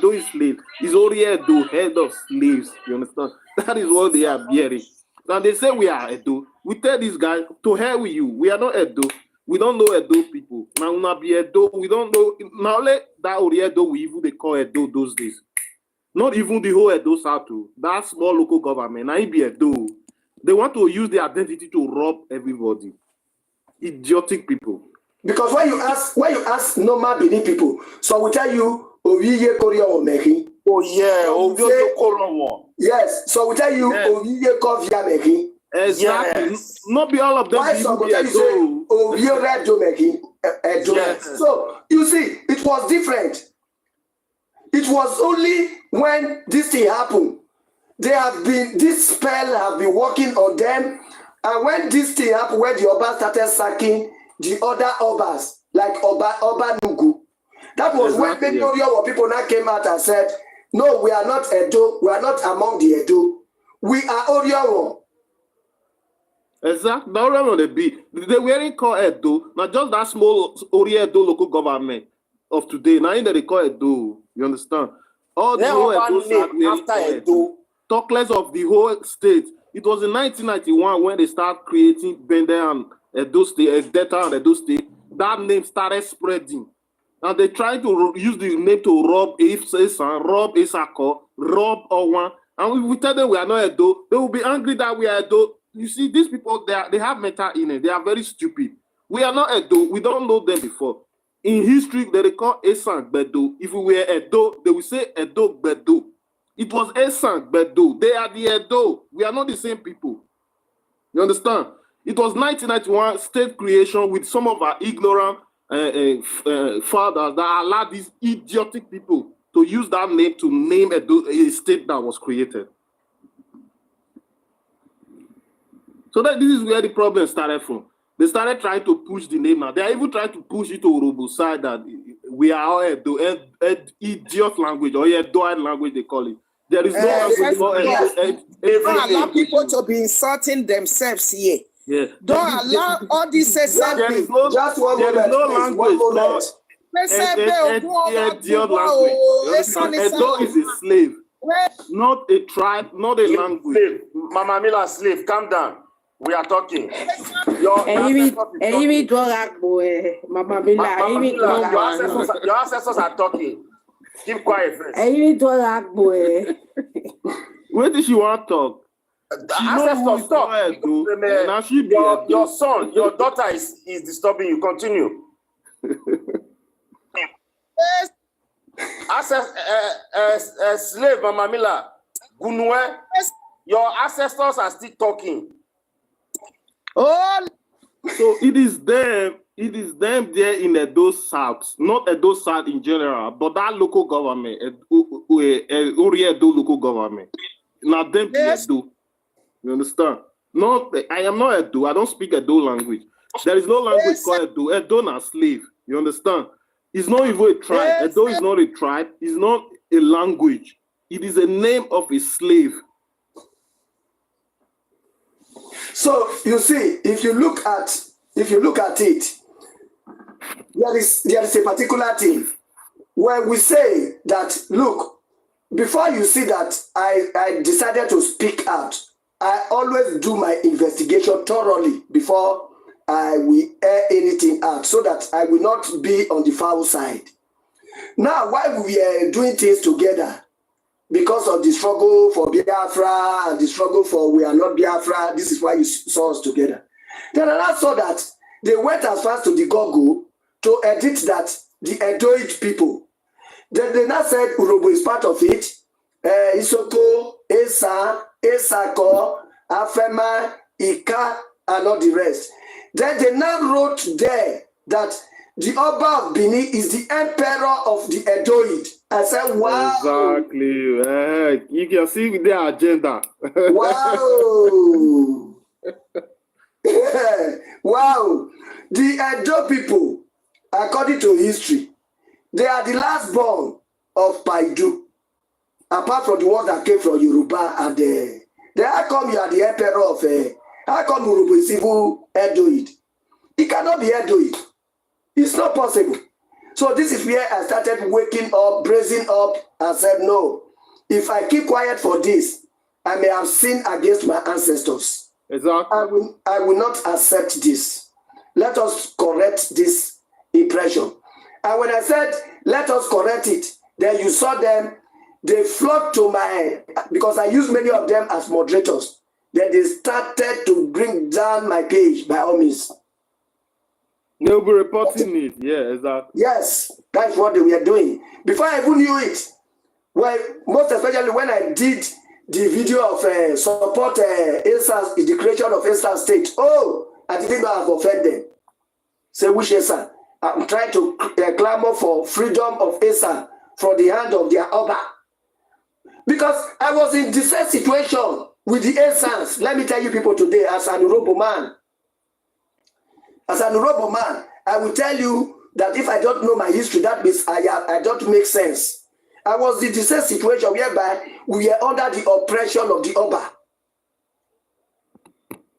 Edo is slave. It's only Edo, head of slaves. You understand? That is what they are bearing. Now they say we are Edo. We tell this guy, to hell with you. We are not Edo. We don't know Edo people. Now we not be Edo. We don't know. Now let that Edo we even they call Edo those days. Not even the whole Edo South. That small local government. Now it be Edo. They want to use their identity to rob everybody. Idiotic people. Because when you ask normal Benin people, so we tell you, Oviye Korea Omeki. Oh yeah, Oviye Korea. Yes, so we tell you, Oviye Kovia Meki. Exactly. Yes. Not be all of them. Why some tell you say Oviye Red Domeki? Yes. So you see, it was different. It was only when this thing happened. This spell have been working on them, and when this thing happened, when the Oba started sacking the other Obas, like Oba Nugu, that was when many people now came out and said, no, we are not Edo, we are not among the Edo, we are Oriowo. Exactly. Now remember they weren't called Edo, not just that small Edo local government of today. Now they call Edo. You understand? All the whole Edo after Edo. Talk less of the whole state. It was in 1991 when they started creating Bende and Edo State, Delta and Edo State. That name started spreading. And they tried to use the name to rob Esan, rob Esako, rob Owan. And we tell them we are not Edo. They will be angry that we are Edo. You see, these people, they have mental illness. They are very stupid. We are not Edo. We don't know them before. In history, they call Esan Bedo. If we were Edo, they will say Edo Bedo. It was Esan Bedo. They are the Edo. We are not the same people. You understand? It was 1991 state creation with some of our ignorant fathers that allowed these idiotic people to use that name to name a state that was created. So this is where the problem started from. They started trying to push the name now. They are even trying to push it to Urobo side that we are all Edo, idiot language or Edoid language they call it. There is no language for don't allow people to be insulting themselves here. Yeah. Don't allow all this just one there is no language called idiot language. Edo is a slave, not a tribe, not a language. Slave. Mama Mila, slave, calm down. We are talking. Your ancestors are talking. Keep quiet first. Where did she want to talk? The ancestors talk. Now she your son, your daughter is disturbing you. Continue. Slave, Mama Mila, Gunwe, your ancestors are still talking. Oh, so it is them there in Edo South, not Edo South in general, but that local government, Edo local government. Now them Edo. You understand? I am not Edo. I don't speak Edo language. There is no language called Edo. Edo is a slave. You understand? It's not even a tribe. Edo is not a tribe. It's not a language. It is a name of a slave. So you see, if you look at it, there is a particular thing where we say that, look, before you see that I decided to speak out, I always do my investigation thoroughly before I will air anything out so that I will not be on the foul side. Now, while we are doing things together, because of the struggle for Biafra and the struggle for we are not Biafra, this is why you saw us together. Then I saw that they went as far as to the Google to edit that the Edoid people. Then they now said Urobo is part of it. Isoko, Esa, Esako, Afema, Ika, and all the rest. Then they now wrote there that the Oba of Bini is the emperor of the Edoid. I said, wow. Exactly. You can see their agenda. Wow. Wow. The Edo people, according to history, they are the last born of Paidu. Apart from the ones that came from Yoruba and then how come you are the emperor of how come Yoruba is even Edoid? It cannot be Edoid. It's not possible. So this is where I started waking up, bracing up, and said, no, if I keep quiet for this, I may have sinned against my ancestors. Exactly. I will not accept this. Let us correct this impression. And when I said, let us correct it, then you saw them, they flocked to my, because I use many of them as moderators. Then they started to bring down my page by all means. They'll be reporting it. Yeah, exactly. Yes, that's what they were doing. Before I even knew it, well, most especially when I did the video of support the creation of Eastern State. Oh, I didn't know I've offended them. Say, which Eastern? I'm trying to clamor for freedom of Eastern from the hand of their Oba. Because I was in the same situation with the Easterns. Let me tell you people today, as an Urobo man, I will tell you that if I don't know my history, that means I don't make sense. I was in the same situation whereby we are under the oppression of the Oba.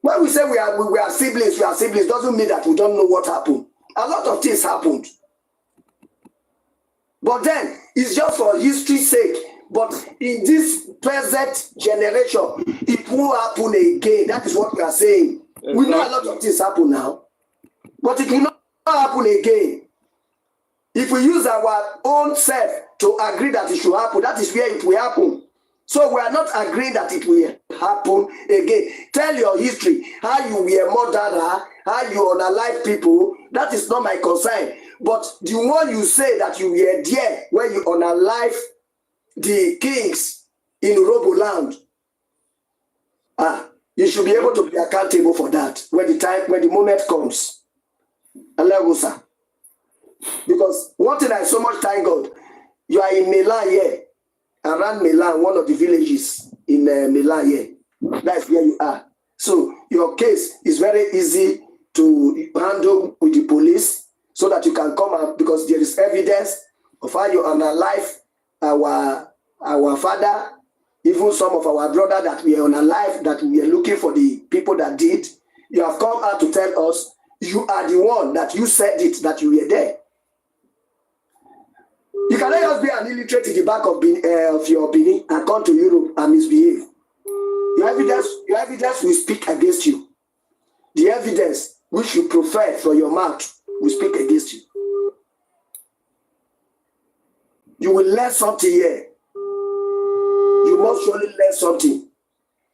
When we say we are siblings, doesn't mean that we don't know what happened. A lot of things happened. But then, it's just for history's sake. But in this present generation, it won't happen again. That is what we are saying. Exactly. We know a lot of things happen now. But it will not happen again. If we use our own self to agree that it should happen, that is where it will happen. So we are not agreeing that it will happen again. Tell your history, how you were murderer, how you unalive people. That is not my concern. But the one you say that you were there when you unalive the kings in Urobo land, you should be able to be accountable for that when the moment comes. Aleluya. Because one thing I so much thank God, you are in Milan here, around Milan, one of the villages in Milan here. That's where you are. So your case is very easy to handle with the police so that you can come out, because there is evidence of how you unalive our father, even some of our brother that we are unalive, that we are looking for the people that did. You have come out to tell us you are the one, that you said it, that you were there. You cannot just be an illiterate in the back of your Benin and come to Europe and misbehave. Your evidence will speak against you. The evidence which you profess from your mouth will speak against you. You will learn something here. You must surely learn something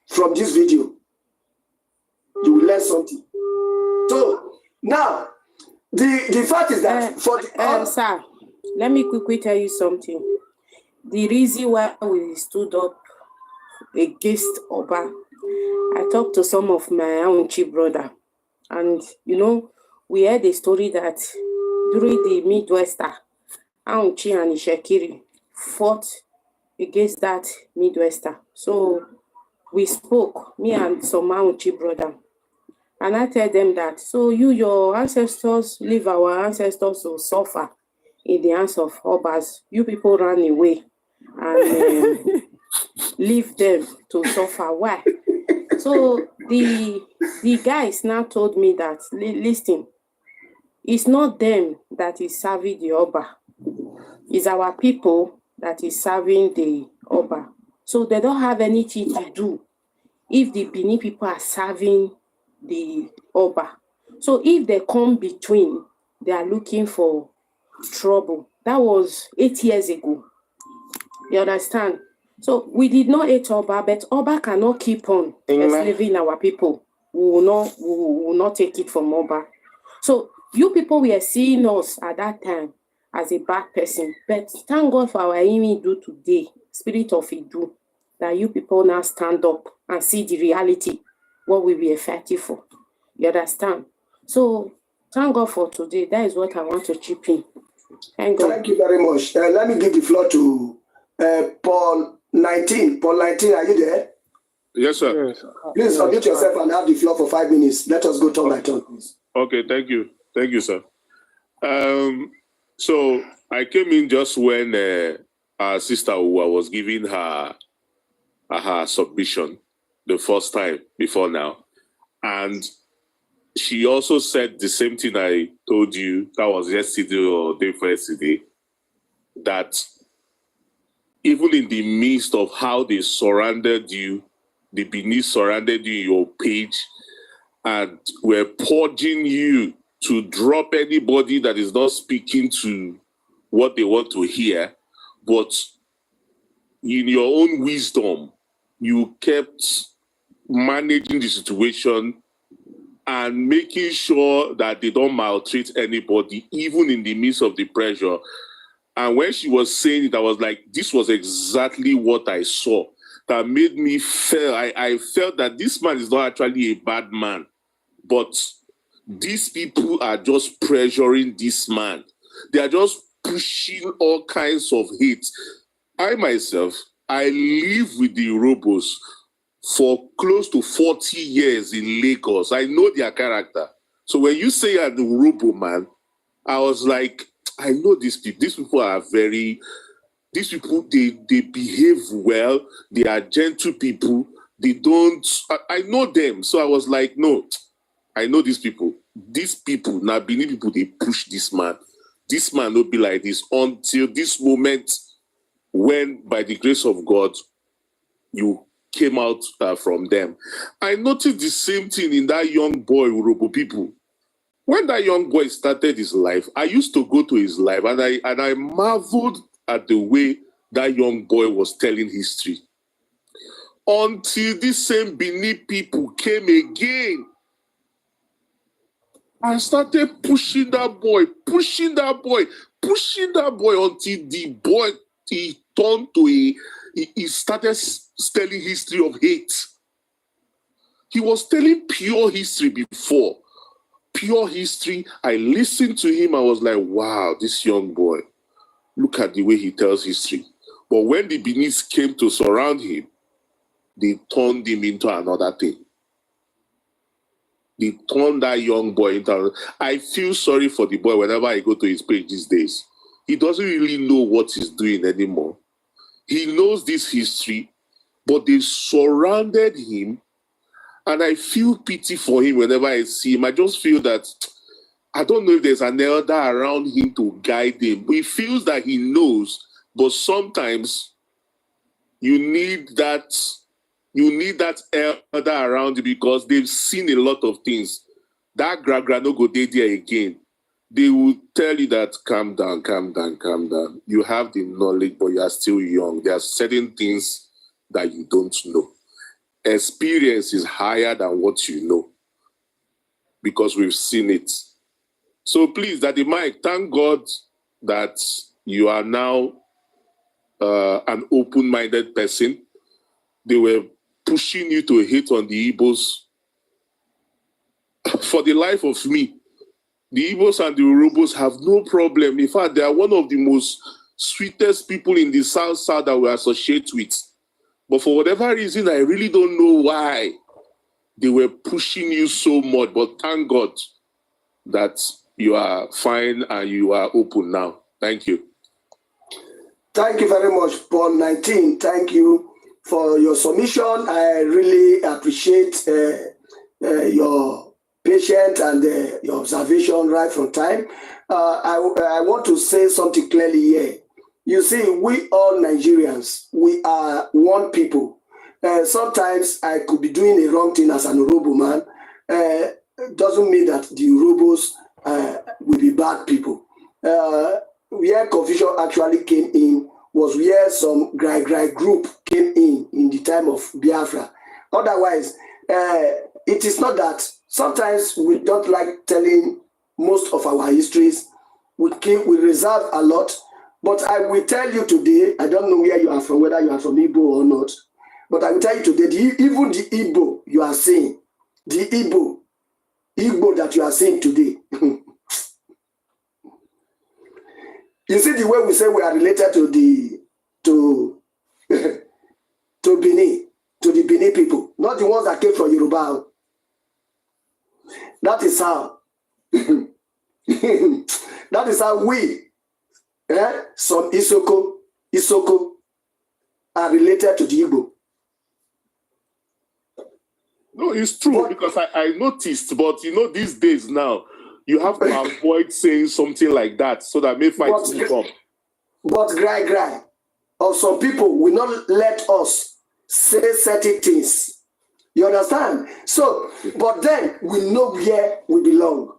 from this video. You will learn something. So now, the fact is that sir, let me quickly tell you something. The reason why we stood up against Oba, I talked to some of my own brother, and we heard a story that during the Midwester, Aunchi and Ishekiri fought against that Midwester. So we spoke, me and some Aunchi brother, and I tell them that, so your ancestors, leave our ancestors to suffer in the hands of Obas. You people ran away and leave them to suffer. Why? So the guys now told me that, listen, it's not them that is serving the Oba. It's our people that is serving the Oba. So they don't have anything to do if the Benin people are serving the Oba. So if they come between, they are looking for trouble. That was 8 years ago. You understand? So we did not hate Oba, but Oba cannot keep on enslaving our people. We will not take it from Oba. So you people were seeing us at that time as a bad person, but thank God for our Idu today, spirit of Idu, that you people now stand up and see the reality, what we were fighting for. You understand? So thank God for today. That is what I want to chip in. Thank God. Thank you very much. Let me give the floor to Paul 19. Paul 19, are you there? Yes, sir. Yes. Please unmute yourself and have the floor for 5 minutes. Let us go turn by turn, please. Okay, thank you. Thank you, sir. So I came in just when our sister Uwa was giving her submission the first time before now. And she also said the same thing I told you, that was yesterday or day before yesterday, that even in the midst of how they surrounded you, the Benin surrounded you in your page and were purging you to drop anybody that is not speaking to what they want to hear, but in your own wisdom, you kept managing the situation and making sure that they don't maltreat anybody, even in the midst of the pressure. And when she was saying it, I was like, this was exactly what I saw. That made me feel, I felt that this man is not actually a bad man, but these people are just pressuring this man. They are just pushing all kinds of hate. I myself, I live with the Robos for close to 40 years in Lagos. I know their character. So when you say you're the Robo man, I was like, I know these people. These people are very, these people, they behave well. They are gentle people. They don't, I know them. So I was like, no, I know these people. These people, now Benin people, they push this man. This man will be like this until this moment when, by the grace of God, you came out from them. I noticed the same thing in that young boy, Urobo people. When that young boy started his life, I used to go to his life and I marveled at the way that young boy was telling history. Until these same Benin people came again and started pushing that boy until the boy, he turned to he started telling history of hate. He was telling pure history before. Pure history. I listened to him. I was like, wow, this young boy, look at the way he tells history. But when the Benis came to surround him, they turned him into another thing. They turned that young boy into another. I feel sorry for the boy whenever I go to his page these days. He doesn't really know what he's doing anymore. He knows this history, but they surrounded him. And I feel pity for him whenever I see him. I just feel that, I don't know if there's an elder around him to guide him. He feels that he knows, but sometimes you need that elder around you because they've seen a lot of things. That gra no go dey there again. They will tell you that, calm down. You have the knowledge, but you are still young. There are certain things that you don't know. Experience is higher than what you know because we've seen it. So please, Daddy Mike, thank God that you are now an open-minded person. They were pushing you to hate on the Igbos. For the life of me, the Igbos and the Urubos have no problem. In fact, they are one of the most sweetest people in the South that we associate with. But for whatever reason, I really don't know why they were pushing you so much. But thank God that you are fine and you are open now. Thank you. Thank you very much, Paul 19. Thank you for your submission. I really appreciate your patience and your observation right from time. I want to say something clearly here. You see, we all Nigerians, we are one people. Sometimes I could be doing a wrong thing as an Urobo man. Doesn't mean that the Urobos will be bad people. Where confusion actually came in was where some Grai group came in the time of Biafra. Otherwise, it is not that. Sometimes we don't like telling most of our histories. We reserve a lot. But I will tell you today, I don't know where you are from, whether you are from Igbo or not, but I will tell you today, even the Igbo you are seeing, the Igbo that you are seeing today, you see the way we say we are related to Benin, to the Benin people, not the ones that came from Yoruba. That is how, that is how we, some Isoko are related to the Igbo. No, it's true because I noticed, but you know, these days now, you have to avoid saying something like that so that may fight will come. But Grai, or some people will not let us say certain things. You understand? So, but then we know where we belong.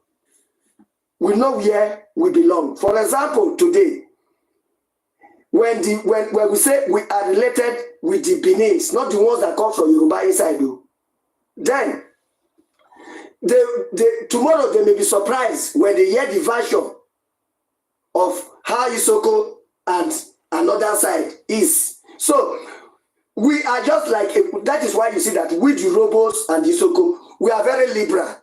We know where we belong. For example, today, when we say we are related with the Benin's, not the ones that come from Yoruba inside, then tomorrow they may be surprised when they hear the version of how Isoko and another side is. So we are just like, that is why you see that with the Robos and Isoko, we are very liberal.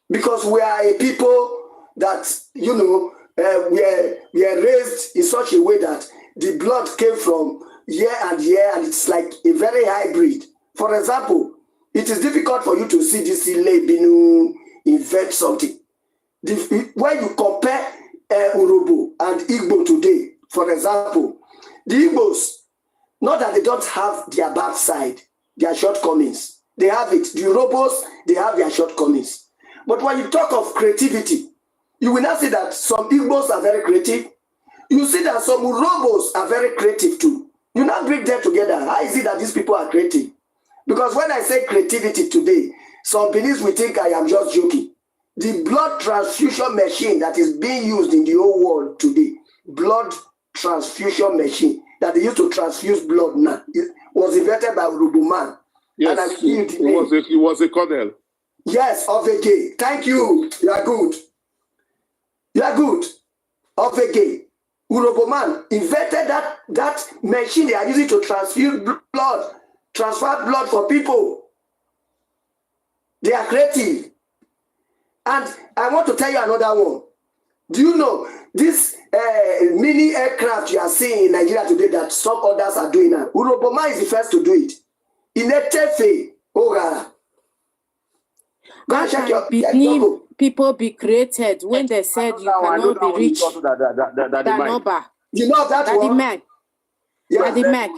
Because we are a people that, you know, we are raised in such a way that the blood came from year and year, and it's like a very hybrid. For example, it is difficult for you to see this Binu invent something. When you compare Urobo and Igbo today, for example, the Igbos, not that they don't have their bad side, their shortcomings. They have it. The Urobos, they have their shortcomings. But when you talk of creativity, you will not see that some Igbos are very creative. You see that some Urobos are very creative too. You now bring them together. How is it that these people are creative? Because when I say creativity today, some Benin's will think I am just joking. The blood transfusion machine that is being used in the whole world today, blood transfusion machine that they used to transfuse blood now, it was invented by Urubu man. Yes, and it was a colonel. Yes, of a gay. Thank you. You are good. You are good. Of a gay. Urobo man invented that machine they are using to transfer blood for people. They are creative. And I want to tell you another one. Do you know this mini aircraft you are seeing in Nigeria today that some others are doing now? Urobo man is the first to do it. In a tefe, Ogara. People be created when they said you cannot be rich. You know that one? Man. Yeah, the man.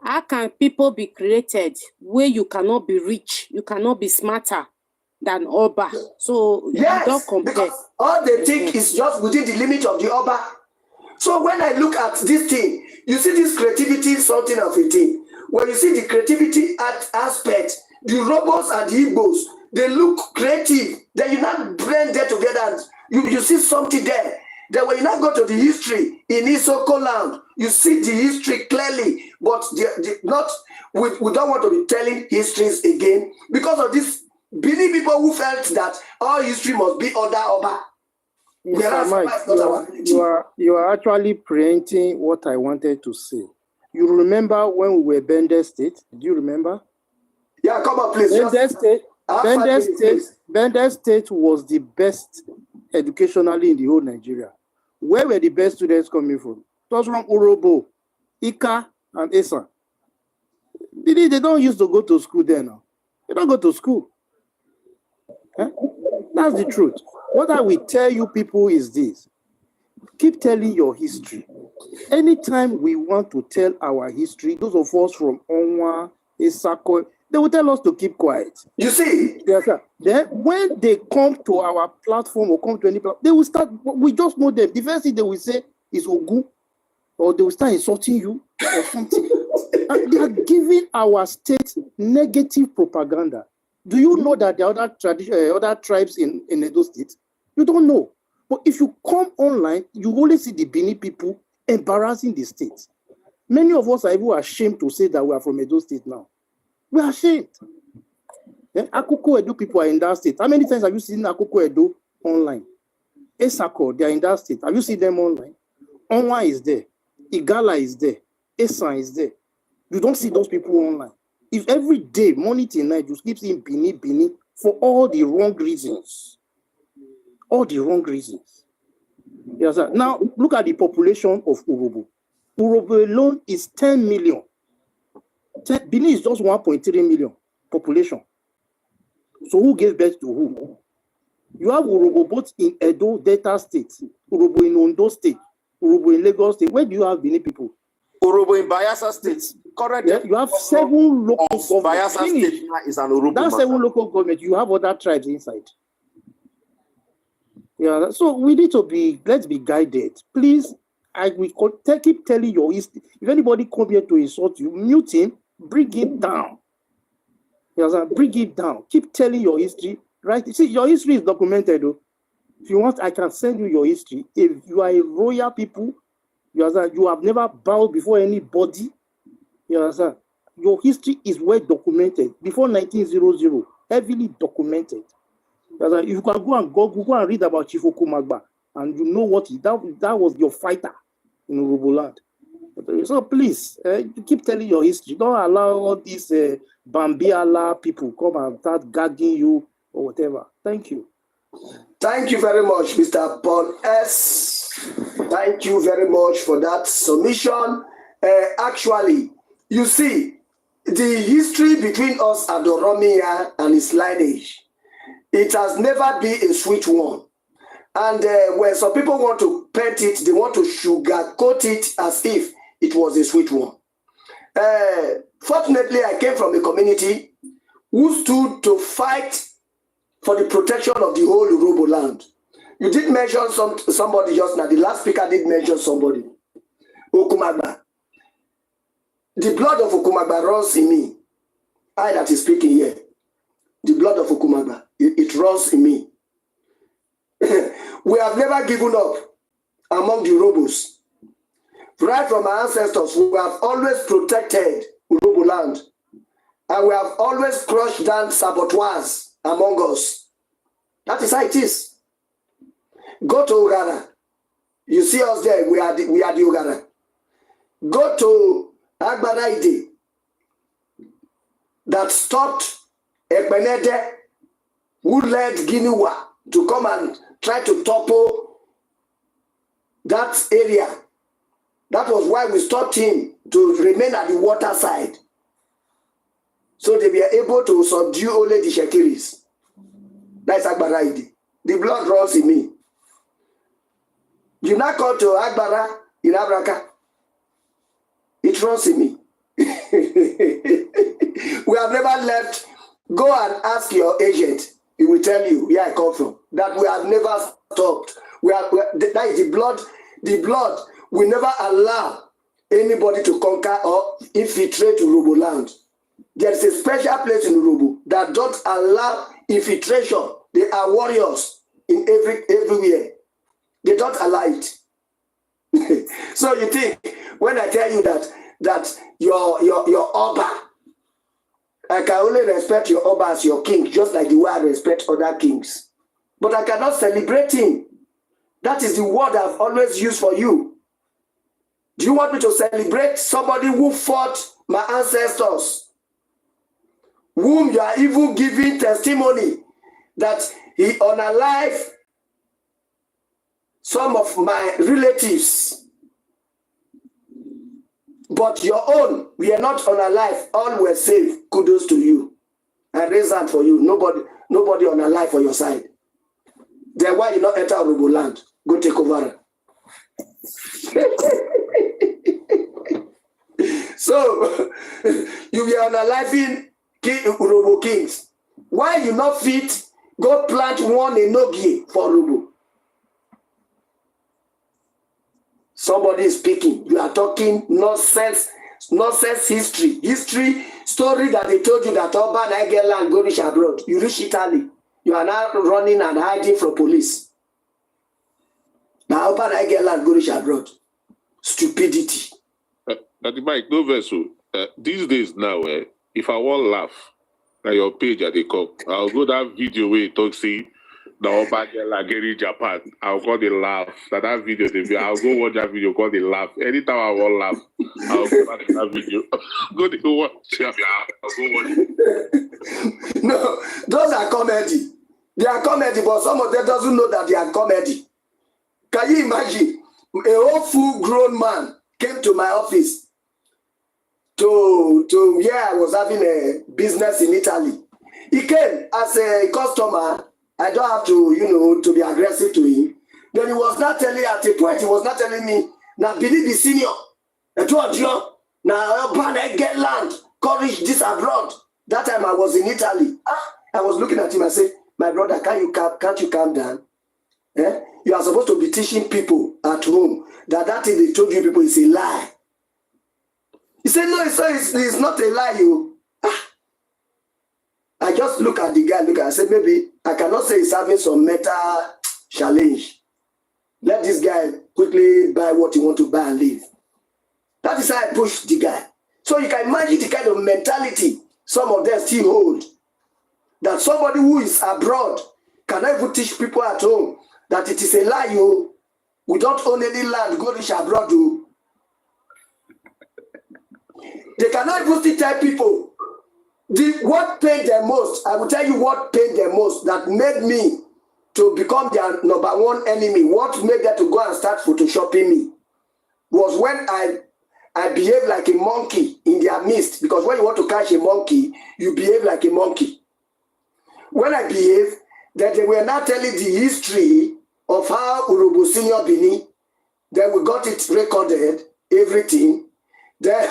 How can people be created where you cannot be rich? You cannot be smarter than Oba. So yes, you don't compare. Because all they think is just within the limit of the Oba. So when I look at this thing, you see this creativity something of a thing. When you see the creativity aspect, the Robos and the Igbos, they look creative. Then you not blend them together and you see something there. Then when you now go to the history in Isoko land, you see the history clearly, but we don't want to be telling histories again because of this Benin people who felt that all history must be under Oba. You are actually preempting what I wanted to say. You remember when we were Bender State? Do you remember? Yeah, come on, please. Bender State was the best educationally in the whole Nigeria. Where were the best students coming from? It was from Urobo, Ika, and Esa. They don't used to go to school there now. They don't go to school. Huh? That's the truth. What I will tell you people is this. Keep telling your history. Anytime we want to tell our history, those of us from Onwa, Esako, they will tell us to keep quiet. You see? Yes, sir. Then when they come to our platform or come to any platform, they will start, we just know them. The first thing they will say is Ogun, or they will start insulting you or something. They are giving our state negative propaganda. Do you know that the other tribes in Edo State? You don't know. But if you come online, you only see the Bini people embarrassing the state. Many of us are even ashamed to say that we are from Edo State now. We are ashamed. Akoko Edo people are in that state. How many times have you seen Akoko Edo online? Esako, they are in that state. Have you seen them online? Onwa is there. Igala is there. Esan is there. You don't see those people online. If every day, morning till night, you keep seeing Bini for all the wrong reasons. All the wrong reasons. Yes, sir. Now, look at the population of Urobo. Urobo alone is 10 million. Benin is just 1.3 million population. So who gave birth to who? You have Urobo both in Edo, Delta State, Urobo in Ondo State, Urobo in Lagos State. Where do you have Benin people? Urobo in Bayelsa State. Correct. Yeah, you have 7 local governments. Bayelsa State now is an Urubu. That's 7 local governments. You have other tribes inside. Yeah, so we need to let's be guided. Please, keep telling your history. If anybody come here to insult you, mute him, bring him down. Yeah, bring it down. Keep telling your history, right? See, your history is documented, though. If you want, I can send you your history. If you are a royal people, you have never bowed before anybody. You understand? Your history is well documented. Before 1900, heavily documented. You can go and read about Chief Okumagba, and you know what that was your fighter in Urubuland. So please, keep telling your history. Don't allow all these Bambiala people come and start gagging you or whatever. Thank you. Thank you very much, Mr. Paul S. Thank you very much for that submission. Actually, you see, the history between us and Oromia and its lineage, it has never been a sweet one. And when some people want to paint it, they want to sugarcoat it as if it was a sweet one. Fortunately, I came from a community who stood to fight for the protection of the whole Urobo land. You did mention somebody just now. The last speaker did mention somebody. Okumagba. The blood of Okumagba runs in me. I that is speaking here. The blood of Okumagba, it runs in me. We have never given up among the Urobos. Right from our ancestors, we have always protected Urobo land. And we have always crushed down saboteurs among us. That is how it is. Go to Uganda. You see us there, we are the Uganda. Go to Agbadaide that stopped Ekpenede, who led Guinewa to come and try to topple that area. That was why we stopped him to remain at the water side. So they were able to subdue only the Shekiris. That's Agbadaide. The blood runs in me. You now come to Agbara in Abraka. It runs in me. We have never left. Go and ask your agent. He will tell you where I come from. That we have never stopped. That is the blood. The blood will never allow anybody to conquer or infiltrate Urobo land. There is a special place in Urobo that don't allow infiltration. They are warriors in everywhere. They don't allow it. So you think when I tell you that your Oba, I can only respect your Oba as your king, just like the way I respect other kings. But I cannot celebrate him. That is the word I've always used for you. Do you want me to celebrate somebody who fought my ancestors, whom you are even giving testimony that he unalived some of my relatives? But your own, we are not unalive. All were safe. Kudos to you. I raise hand for you. Nobody unalive for your side. Then why you not enter Urobo land? Go take over. So you were unaliving Urobo kings. Why you not fit? Go plant one enogie for Urobo. Somebody is speaking. You are talking nonsense history story that they told you that Oban I get land go reach abroad. You reach Italy. You are now running and hiding from police. Now Oban I get land go reach abroad. Stupidity. At the mic, no vessel. These days now, if I want laugh, na your page at the come. I'll go that video where you talk see the Oba like in Japan. I'll go the laugh. That video, I'll go watch that video, go the laugh. Anytime I want laugh, I'll go back to that video. Go to watch. Yeah, I'll go watch it. No, those are comedy. They are comedy, but some of them doesn't know that they are comedy. Can you imagine? A whole full-grown man came to my office to where I was having a business in Italy. He came as a customer. I don't have to, to be aggressive to him. Then he was not telling at a point, he was not telling me, now believe the senior. I told you, Now, I get land, courage this abroad. That time I was in Italy. I was looking at him and said, my brother, can't you calm down? Eh? You are supposed to be teaching people at home that thing they told you people is a lie. He said, no, it's not a lie, you. I just look at the guy, I said, maybe I cannot say he's having some mental challenge. Let this guy quickly buy what he want to buy and leave. That is how I push the guy. So you can imagine the kind of mentality some of them still hold. That somebody who is abroad cannot even teach people at home that it is a lie, you. We don't own any land, go rich abroad, you. They cannot even still tell people. What paid them most, I will tell you what paid them most that made me to become their number one enemy. What made them to go and start photoshopping me was when I behaved like a monkey in their midst. Because when you want to catch a monkey, you behave like a monkey. When I behaved, that they were now telling the history of how Urobo Senior Bini, then we got it recorded, everything. Then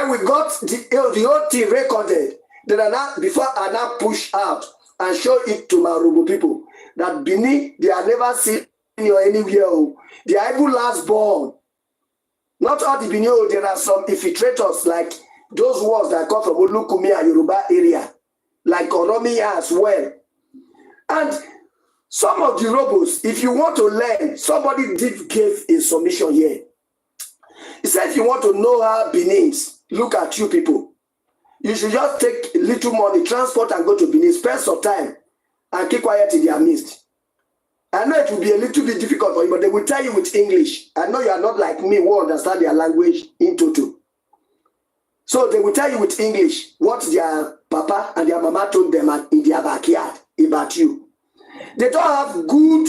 we got the whole thing recorded. Then before I now push out and show it to my Urobo people that Bini, they are never seen or anywhere. They are even last born. Not all the Bini, there are some infiltrators like those ones that come from Olukumi and Yoruba area, like Oromia as well. And some of the Urobos, if you want to learn, somebody did give a submission here. He said, if you want to know how Benin's look at you people, you should just take little money, transport and go to Benin, spend some time and keep quiet in their midst. I know it will be a little bit difficult for you, but they will tell you with English. I know you are not like me who understand their language in total. So they will tell you with English what their papa and their mama told them in their backyard about you. They don't have good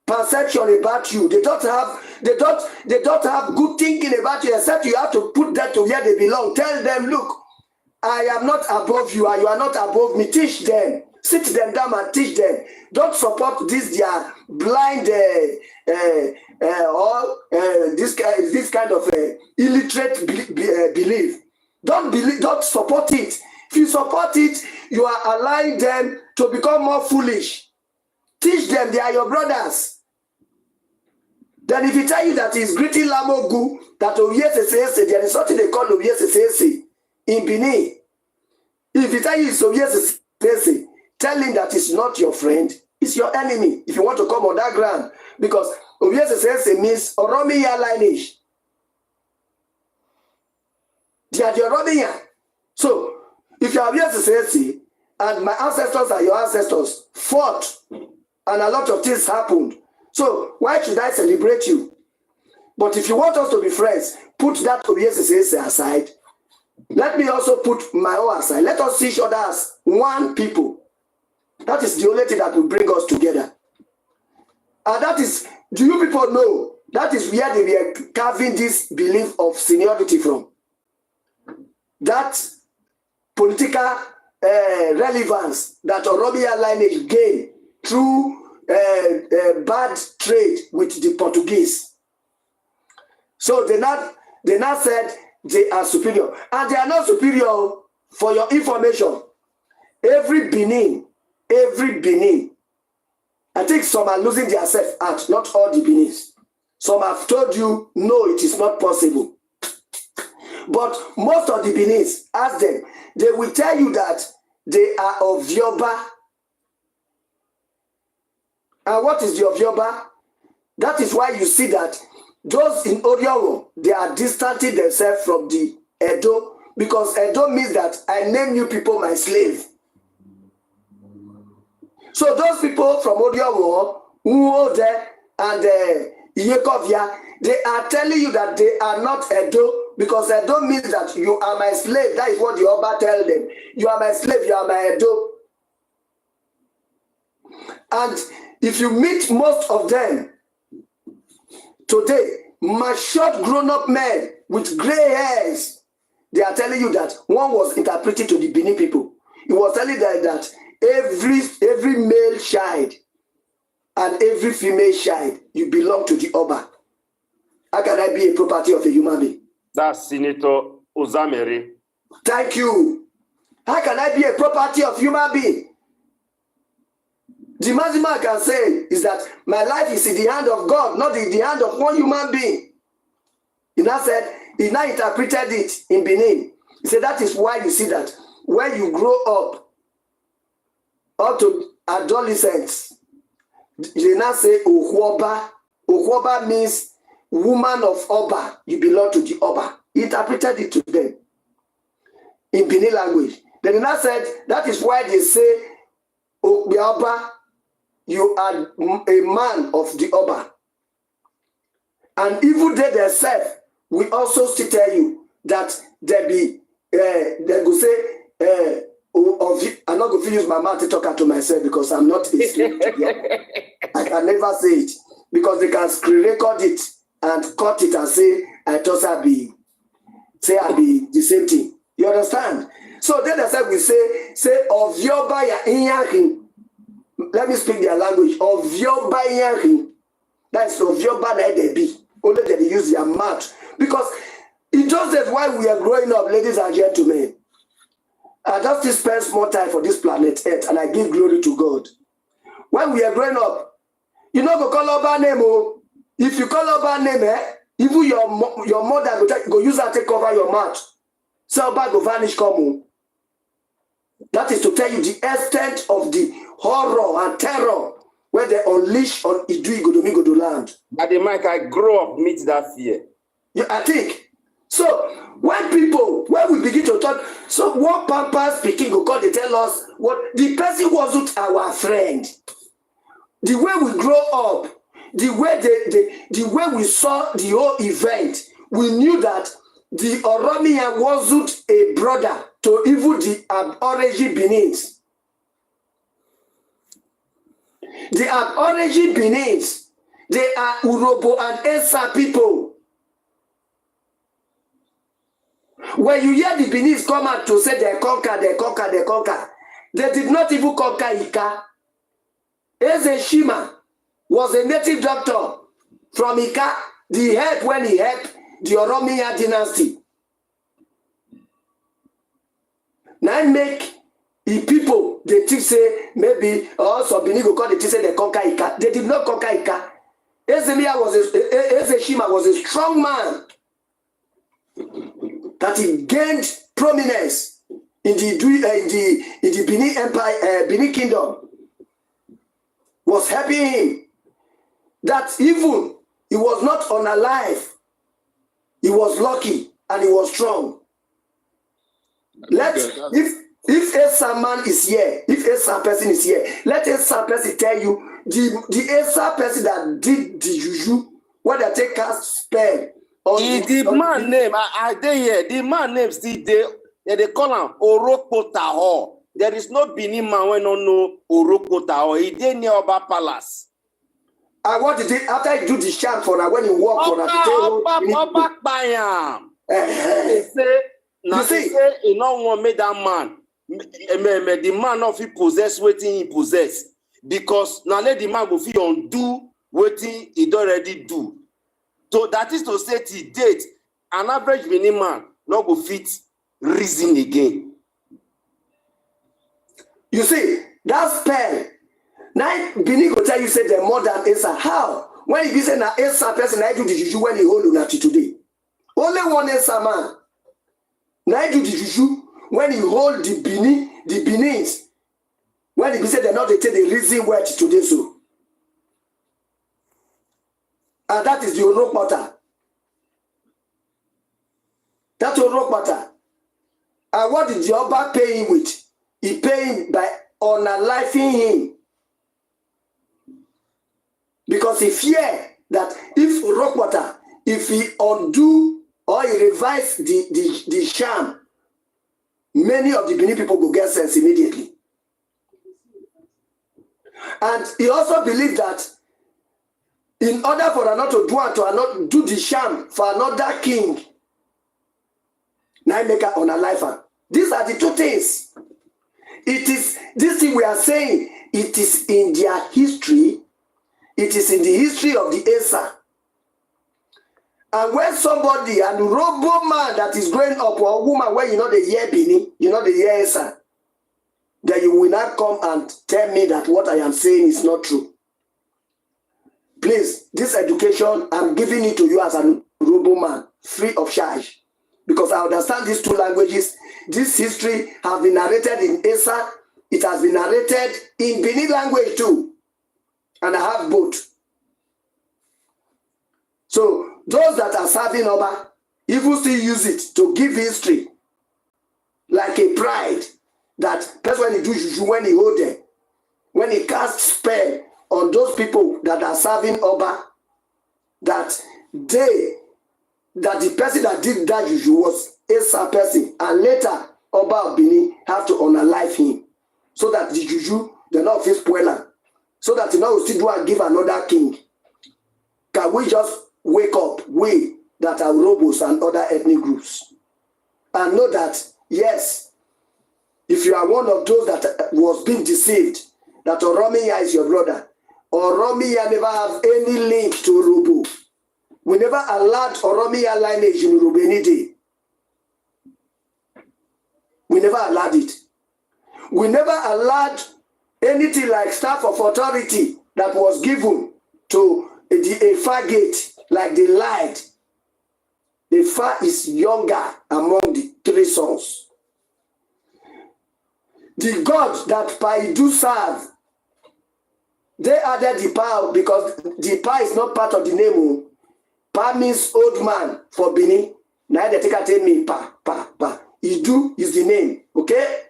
perception about you. They don't have good thinking about you, except you have to put them to where they belong. Tell them, look, I am not above you and you are not above me. Teach them. Sit them down and teach them. Don't support this their blind this kind of illiterate belief. Don't support it. If you support it, you are allowing them to become more foolish. Teach them they are your brothers. Then if he tell you that he's greeting Lamogu, that there is something they call Obiesese in Benin. If he tell you it's Obiesese, tell him that it's not your friend, it's your enemy. If you want to come on that ground, because Obiesese means Oromiya lineage. They are the Oromiya. So if you are Obiesese and my ancestors are your ancestors, fought, and a lot of things happened. So why should I celebrate you? But if you want us to be friends, put that Obiesese aside. Let me also put my own aside. Let us see each other as one people. That is the only thing that will bring us together. And that is, do you people know, that is where they were carving this belief of seniority from. That political relevance that Oromia lineage gained through bad trade with the Portuguese. So they now said they are superior. And they are not superior. For your information, every Benin, I think some are losing their self-out, not all the Benins. Some have told you, no, it is not possible. But most of the Benins, ask them, they will tell you that they are of Yoruba. And what is the of Yoruba? That is why you see that those in Oriowo, they are distancing themselves from the Edo, because Edo means that I name you people my slave. So those people from Oriowo, Uode, and Iyekovia, they are telling you that they are not Edo, because Edo means that you are my slave. That is what the Oba tell them. You are my slave, you are my Edo. And if you meet most of them today, matured grown-up men with gray hairs, they are telling you that one was interpreting to the Benin people. He was telling them that every male child and every female child you belong to the Oba? How can I be a property of a human being? That's Senator Ozamere. Thank you. How can I be a property of human being? The maximum I can say is that my life is in the hand of God, not in the hand of one human being. He now interpreted it in Benin. He said that is why you see that when you grow up to adolescence, they now say Ohuoba. Ohuoba means woman of Oba. You belong to the Oba. He interpreted it to them in Benin language. Then he now said that is why they say Oba, you are a man of the Oba. And even they themselves will also still tell you that they go say, I'm not going to use my mouth to talk to myself because I'm not a slave. I can never say it because they can screen record it and cut it and say, I thought I'd be the same thing. You understand? So then themselves will say, of your buyer in let me speak their language. Of your buyer, that's of your buyer they be. Only they use their mouth. Because it just says why we are growing up, ladies and gentlemen. I just spend more time for this planet Earth and I give glory to God. When we are growing up, you know go call Oba name. Oh. If you call Oba name, even your mother go use that to cover your mouth. So Oba go vanish come home. That is to tell you the extent of the horror and terror where they unleash on Idui Godomigodo land. At the mic, I grow up meet that fear. Yeah, I think. So when we begin to talk, so what Pampas speaking, God, they tell us what the person wasn't our friend. The way we grow up, the way we saw the whole event, we knew that the Oromia wasn't a brother to even the Aborigine Benin's. The Aborigine Benin's, they are Urobo and Esa people. When you hear the Benin's come out to say they conquer, they did not even conquer Ika. Eze Shima was a native doctor from Ika, the help when he helped the Oromia dynasty. Now make the people, they think say, maybe also Benin go call the say they conquer Ika. They did not conquer Ika. Eze Shima was a strong man that he gained prominence in the Benin Empire, Benin Kingdom, was helping him. That even he was not unalive, he was lucky and he was strong. If Esa man is here, if Esa person is here, let Esa person tell you the Esa person that did the juju, what they take cast spell. The man name, I dey here. The man name still there. They call him Orokpo Taho. There is no Benin man when don't know Orokpo Taho. He dey near Oba Palace. And what did he after he do the chant for that when he walk for that? Oba Kpai. They say, now they say he no want make that man. The man of he possess waiting he possess because now let the man go fit undo waiting he already do. So that is to say to date, an average Benin man not go fit reason again. You see, that spell. Now Benin go tell you say the more than Esa. How? When you say na Esa person, I do the juju when he hold unati today. Only one Esa man. Now I do the juju when you hold the Benins. When he say they not they take the reason where today so. And that is the Orok matter. That's Orok matter. And what did the Oba pay him with? He paid him by unaliving him. Because he feared that if Orok matter, if he undo or he revise the sham, many of the Benin people will get sense immediately. And he also believed that in order for another to not do the sham for another king, now make her on a life. These are the two things. It is this thing we are saying. It is in their history. it is in the history of the Asa. And when somebody, and robo man that is growing up, or woman where you know the year Bini, you know the year Asa, then you will not come and tell me that what I am saying is not true. Please, this education, I'm giving it to you as a robo man, free of charge. Because I understand these two languages. This history has been narrated in Asa. It has been narrated in Bini language too. And I have both. So those that are serving Oba, even still use it to give history like a pride. That's when he do juju, when he hold them, when he cast spell on those people that are serving Oba, that the person that did that juju was Asa person, and later Oba of Benin have to unalive him, so that the juju they not face spoiler, so that you know we still do and give another king. Can we just wake up, we that are robos and other ethnic groups, and know that yes, if you are one of those that was being deceived, that Oromiya is your brother, Oromiya never have any link to Urobo. We never allowed Oromiya lineage in Urobo any day. We never allowed it. We never allowed anything like staff of authority that was given to the Efa gate, like they lied. Efa is younger among the three sons. The God that Pai do serve, they added the Pa because the Pa is not part of the name. Pa means old man for Bini. Now they take a tell me Pa. Idu is the name, okay?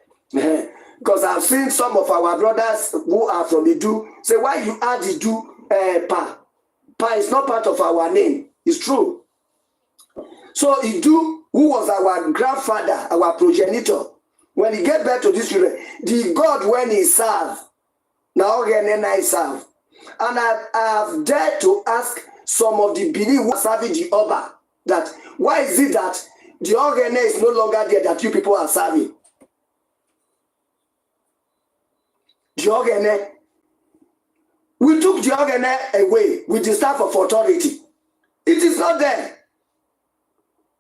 Because I've seen some of our brothers who are from Idu say, why you add Idu Pa? Pa is not part of our name. It's true. So Idu, who was our grandfather, our progenitor, when he get back to this children, the God when he served, now again I serve. And I have dared to ask some of the Bini who are serving the Oba that why is it that the Ogene is no longer there that you people are serving? The Ogene. We took the Ogene away with the staff of authority. It is not there.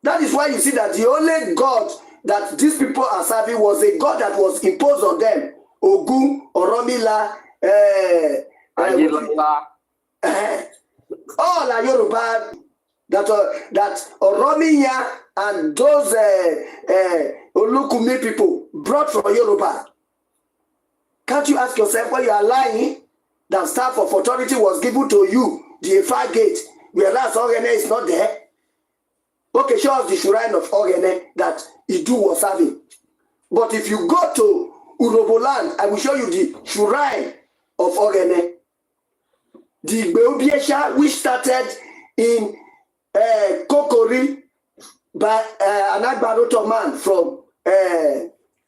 That is why you see that the only God that these people are serving was a God that was imposed on them. Ogun, Oromila, all are Yoruba, that Oromiya and those Olukumi people brought from Yoruba. Can't you ask yourself why you are lying? That staff of authority was given to you, the Efa gate, whereas Ogene is not there. Okay, show us the shrine of Ogene that Idu was having. But if you go to Urobo land, I will show you the shrine of Ogene. The Beobiesha, which started in Kokori by an Agbaroto man from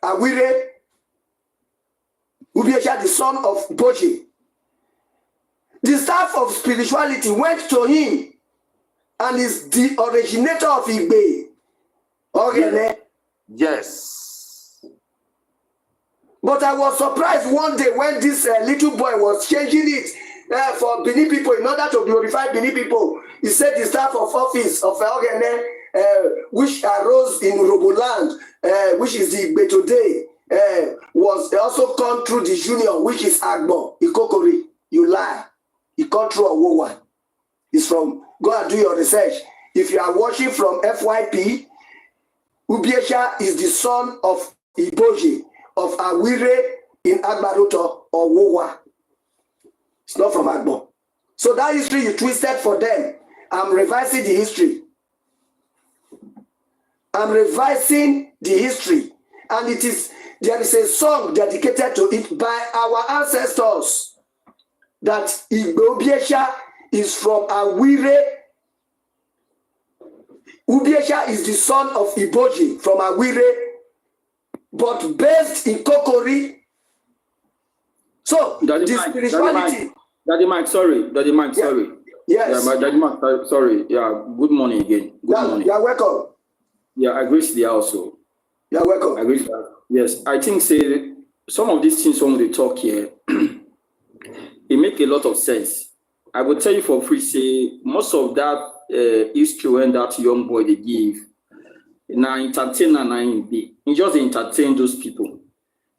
Awire, Ubiesha, the son of Boji. The staff of spirituality went to him and is the originator of Igbe. Ogene. Yes. But I was surprised one day when this little boy was changing it for Bini people in order to glorify Bini people. He said the staff of office of Ogene, which arose in Uroboland, which is the Igbe today, was also come through the junior, which is Agbo, Ikokori. You lie. He come through Owowan. It's from, go and do your research. If you are watching from FYP, Ubiesha is the son of Iboji, of Awire in Agbaroto or Wowa. It's not from Agbo. So that history you twisted for them. I'm revising the history. I'm revising the history. And there is a song dedicated to it by our ancestors that Ubiesha is from Awire. Ubiesha is the son of Iboji from Awire, but based in Kokori. So Daddy the Mike, spirituality. Daddy Mike, sorry. Yes. Yeah, Daddy Mike, sorry. Yeah, good morning again. Good morning. You're welcome. Yeah, I agree with the also. You're welcome. I agree with that. Yes, I think some of these things when they talk here, it make a lot of sense. I will tell you for free, say, most of that history when that young boy they give, now entertain and be, he just entertain those people.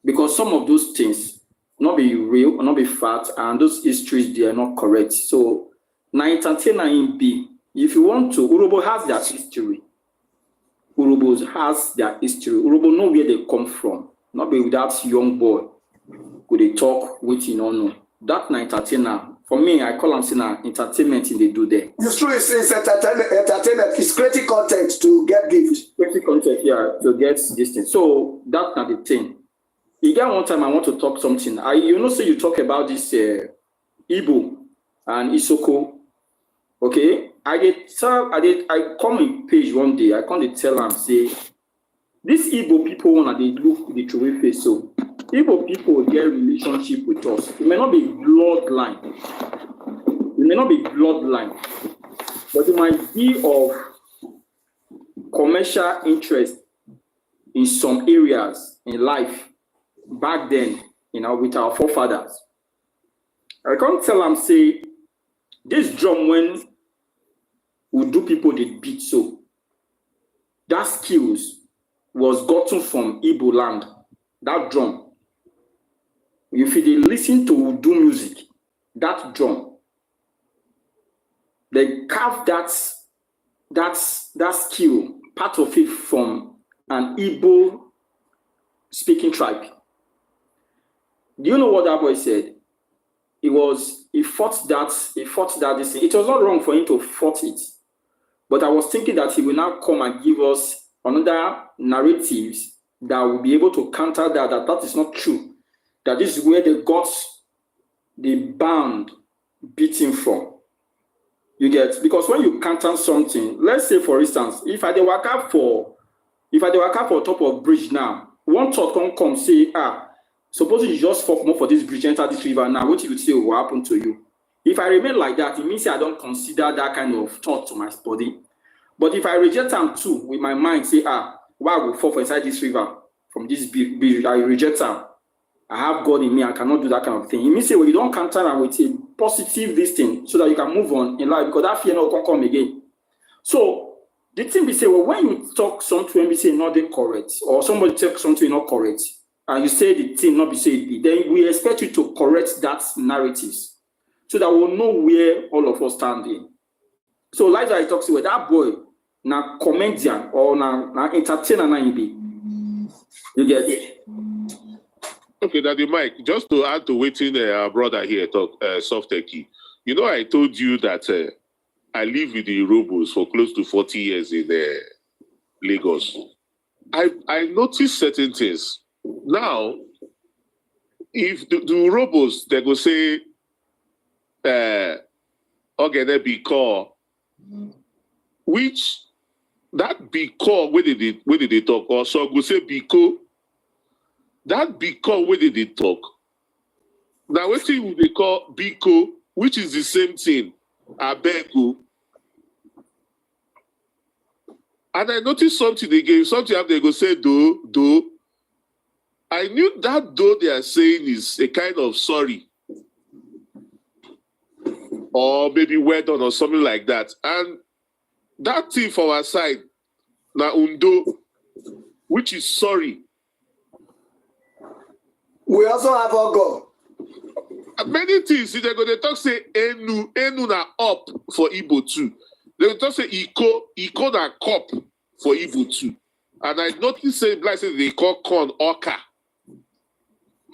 Because some of those things not be real, not be fact, and those histories they are not correct. So now entertain and be, if you want to, Urobo has their history. Urobos has their history. Urobo know where they come from. Not be with that young boy who they talk with you know. That na entertainer. For me, I call them saying entertainment in they do there. It's true, it's entertainment. It's creating content to get gifts. Creating content, yeah, to get this thing. So that's not the thing. You get one time I want to talk something. Say you talk about this Igbo and Isoko. Okay? I come in page one day, I come to tell them, say, these Igbo people when they look the true face, so Igbo people get relationship with us. It may not be bloodline. It may not be bloodline, but it might be of commercial interest in some areas in life back then, with our forefathers. I can't tell them, say, this drum when we do people did beat so. That skills was gotten from Igbo land. That drum. If you listen to do music, that drum, they carve that skill, part of it from an Igbo speaking tribe. Do you know what that boy said? He fought that. It was not wrong for him to fight it. But I was thinking that he will now come and give us another narratives that will be able to counter that is not true. That this is where they got the band beating from. You get? Because when you counter something, let's say for instance, if I dey waka for top of bridge now, one thought can come say, suppose you just fuck more for this bridge, enter this river now, what you would say will happen to you? If I remain like that, it means I don't consider that kind of thought to my body. But if I reject them too, with my mind, say, why I will fall for inside this river from this bridge, I reject them. I have God in me, I cannot do that kind of thing. It means say, well, you don't counter them with a positive this thing so that you can move on in life because that fear not come again. So the thing we say, well, when you talk something, we say not correct, or somebody talk something not correct, and you say the thing not be said, then we expect you to correct that narratives so that we'll know where all of us stand in. So like I talk to that boy, na comedian or na entertainer na be. You get it? Okay, Daddy Mike, just to add to waiting our brother here talk soft techie. I told you that I live with the Urobos for close to 40 years in Lagos. I noticed certain things. Now, if the Urobos, they go say, okay, they be call, which that be call, where did they talk? Or so go say biko. That biko, where did they talk? Now, what thing they call biko, which is the same thing, abego. And I noticed something again, something they go say do. I knew that though they are saying is a kind of sorry. Or maybe well done or something like that. And that thing for our side, na undo, which is sorry. We also have Ogun. Many things, they're going to talk say enu na up for Igbo too. They will talk say iko na cup for Igbo too. And I noticed say they call corn oka,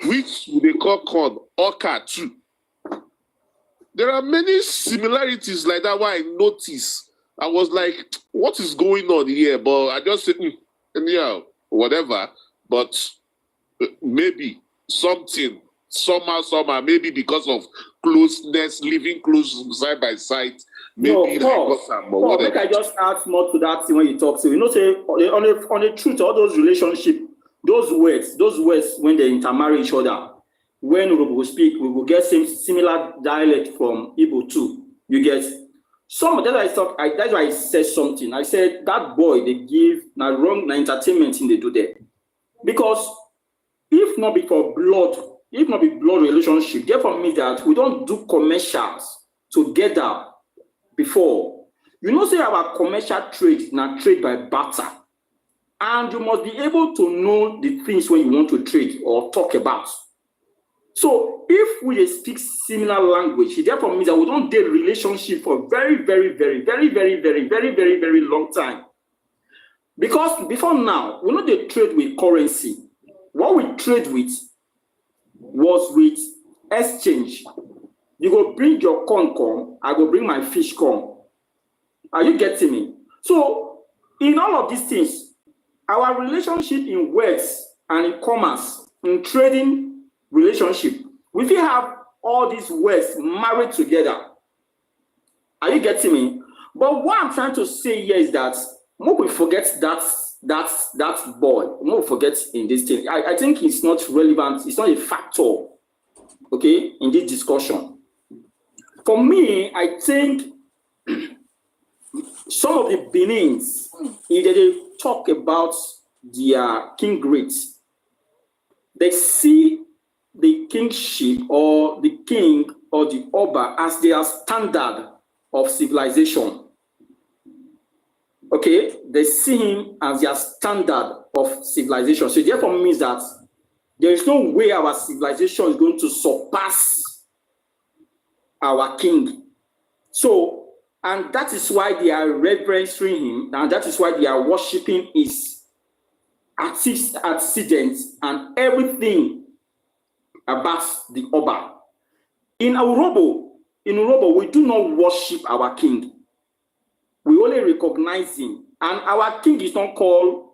which they call corn oka too. There are many similarities like that. Why I noticed, I was like, what is going on here? But I just said, yeah, whatever. But maybe something, somehow, maybe because of closeness, living close side by side. Maybe Paul, make I just add more to that thing when you talk. So say on the truth, all those relationships, those words when they intermarry each other. When we will speak, we will get similar dialect from Igbo too. You get some of that that's why I said something. I said that boy they give wrong entertainment in they do there. Because if not be blood relationship, therefore means that we don't do commercials together before. You know, say our commercial trade now trade by barter. And you must be able to know the things when you want to trade or talk about. So if we speak similar language, it therefore means that we don't date relationship for very long time. Because before now, we know they trade with currency. What we trade with was with exchange. You go bring your corn come, I go bring my fish come. Are you getting me? So in all of these things, our relationship in wealth and in commerce, in trading relationship, we will have all these wealth married together. Are you getting me? But what I'm trying to say here is that we forget that boy. We forget in this thing. I think it's not relevant. It's not a factor, okay, in this discussion. For me, I think some of the Benins, if they talk about their king great, they see the kingship or the king or the Oba as their standard of civilization. Okay, they see him as their standard of civilization. So it therefore means that there is no way our civilization is going to surpass our king. So, and that is why they are reverencing him, and that is why they are worshiping his antecedents and everything about the Oba. In Urobo, we do not worship our king. We only recognize him. And our king is not called,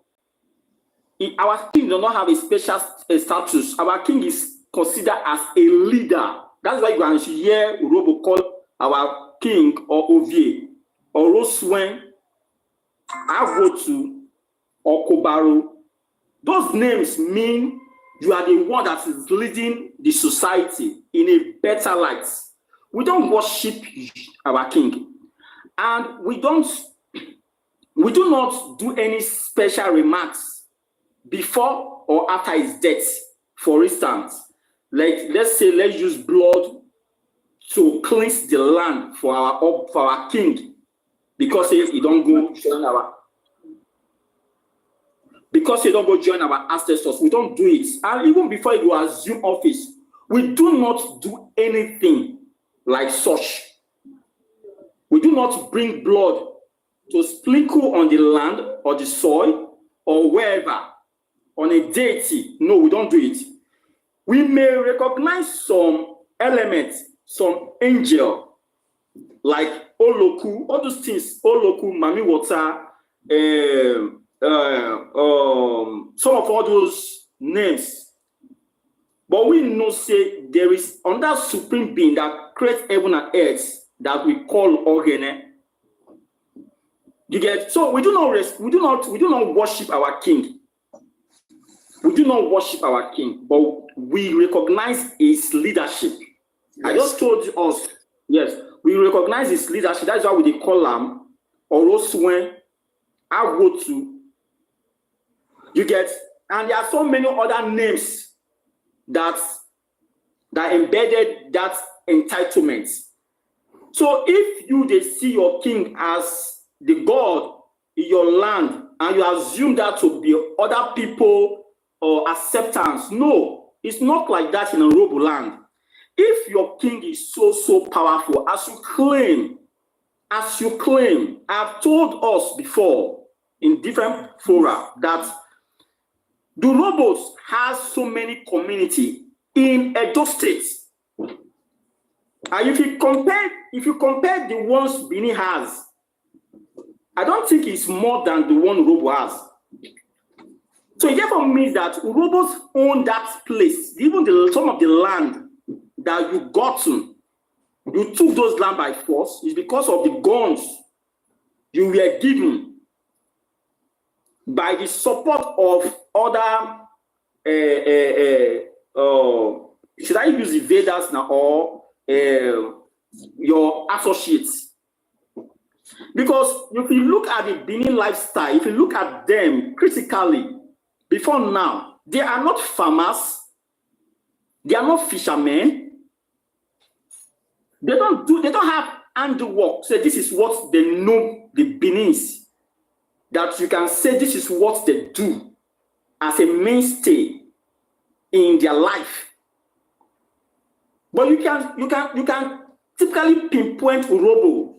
our king does not have a special status. Our king is considered as a leader. That's why you can hear Urobo call our king or Ovie or Roswen, Avotu or Kobaro. Those names mean you are the one that is leading the society in a better light. We don't worship our king. And we do not do any special remarks before or after his death. For instance, like let's use blood to cleanse the land for our king, because he don't go join our ancestors. We don't do it. And even before he will assume office, we do not do anything like such. We do not bring blood to sprinkle on the land or the soil or wherever on a deity. No, we don't do it. We may recognize some elements, some angel, like Oloku, all those things, Oloku, Mami Water, some of all those names. But we know, say, there is another supreme being that creates heaven and earth that we call Ogene. You get? So we do not worship our king. We do not worship our king, but we recognize his leadership. Yes. I just told us, yes, we recognize his leadership. That's why we call him Oroswen, Agotu. You get? And there are so many other names that embedded that entitlement. So if they see your king as the God in your land, and you assume that to be other people or acceptance, no, it's not like that in a Urobo land. If your king is so powerful, as you claim, I've told us before in different fora that the Urobos has so many community in Edo State. And if you compare the ones Benin has, I don't think it's more than the one Urobo has. So it therefore means that Urobos own that place, even some of the land that you got to. You took those land by force. It's because of the guns you were given by the support of other, should I use the Vedas now or your associates? Because if you look at the Benin lifestyle, if you look at them critically, before now, they are not farmers, they are not fishermen, They don't have handwork. So this is what they know the Beninese. That you can say this is what they do as a mainstay in their life. But you can typically pinpoint Urobo.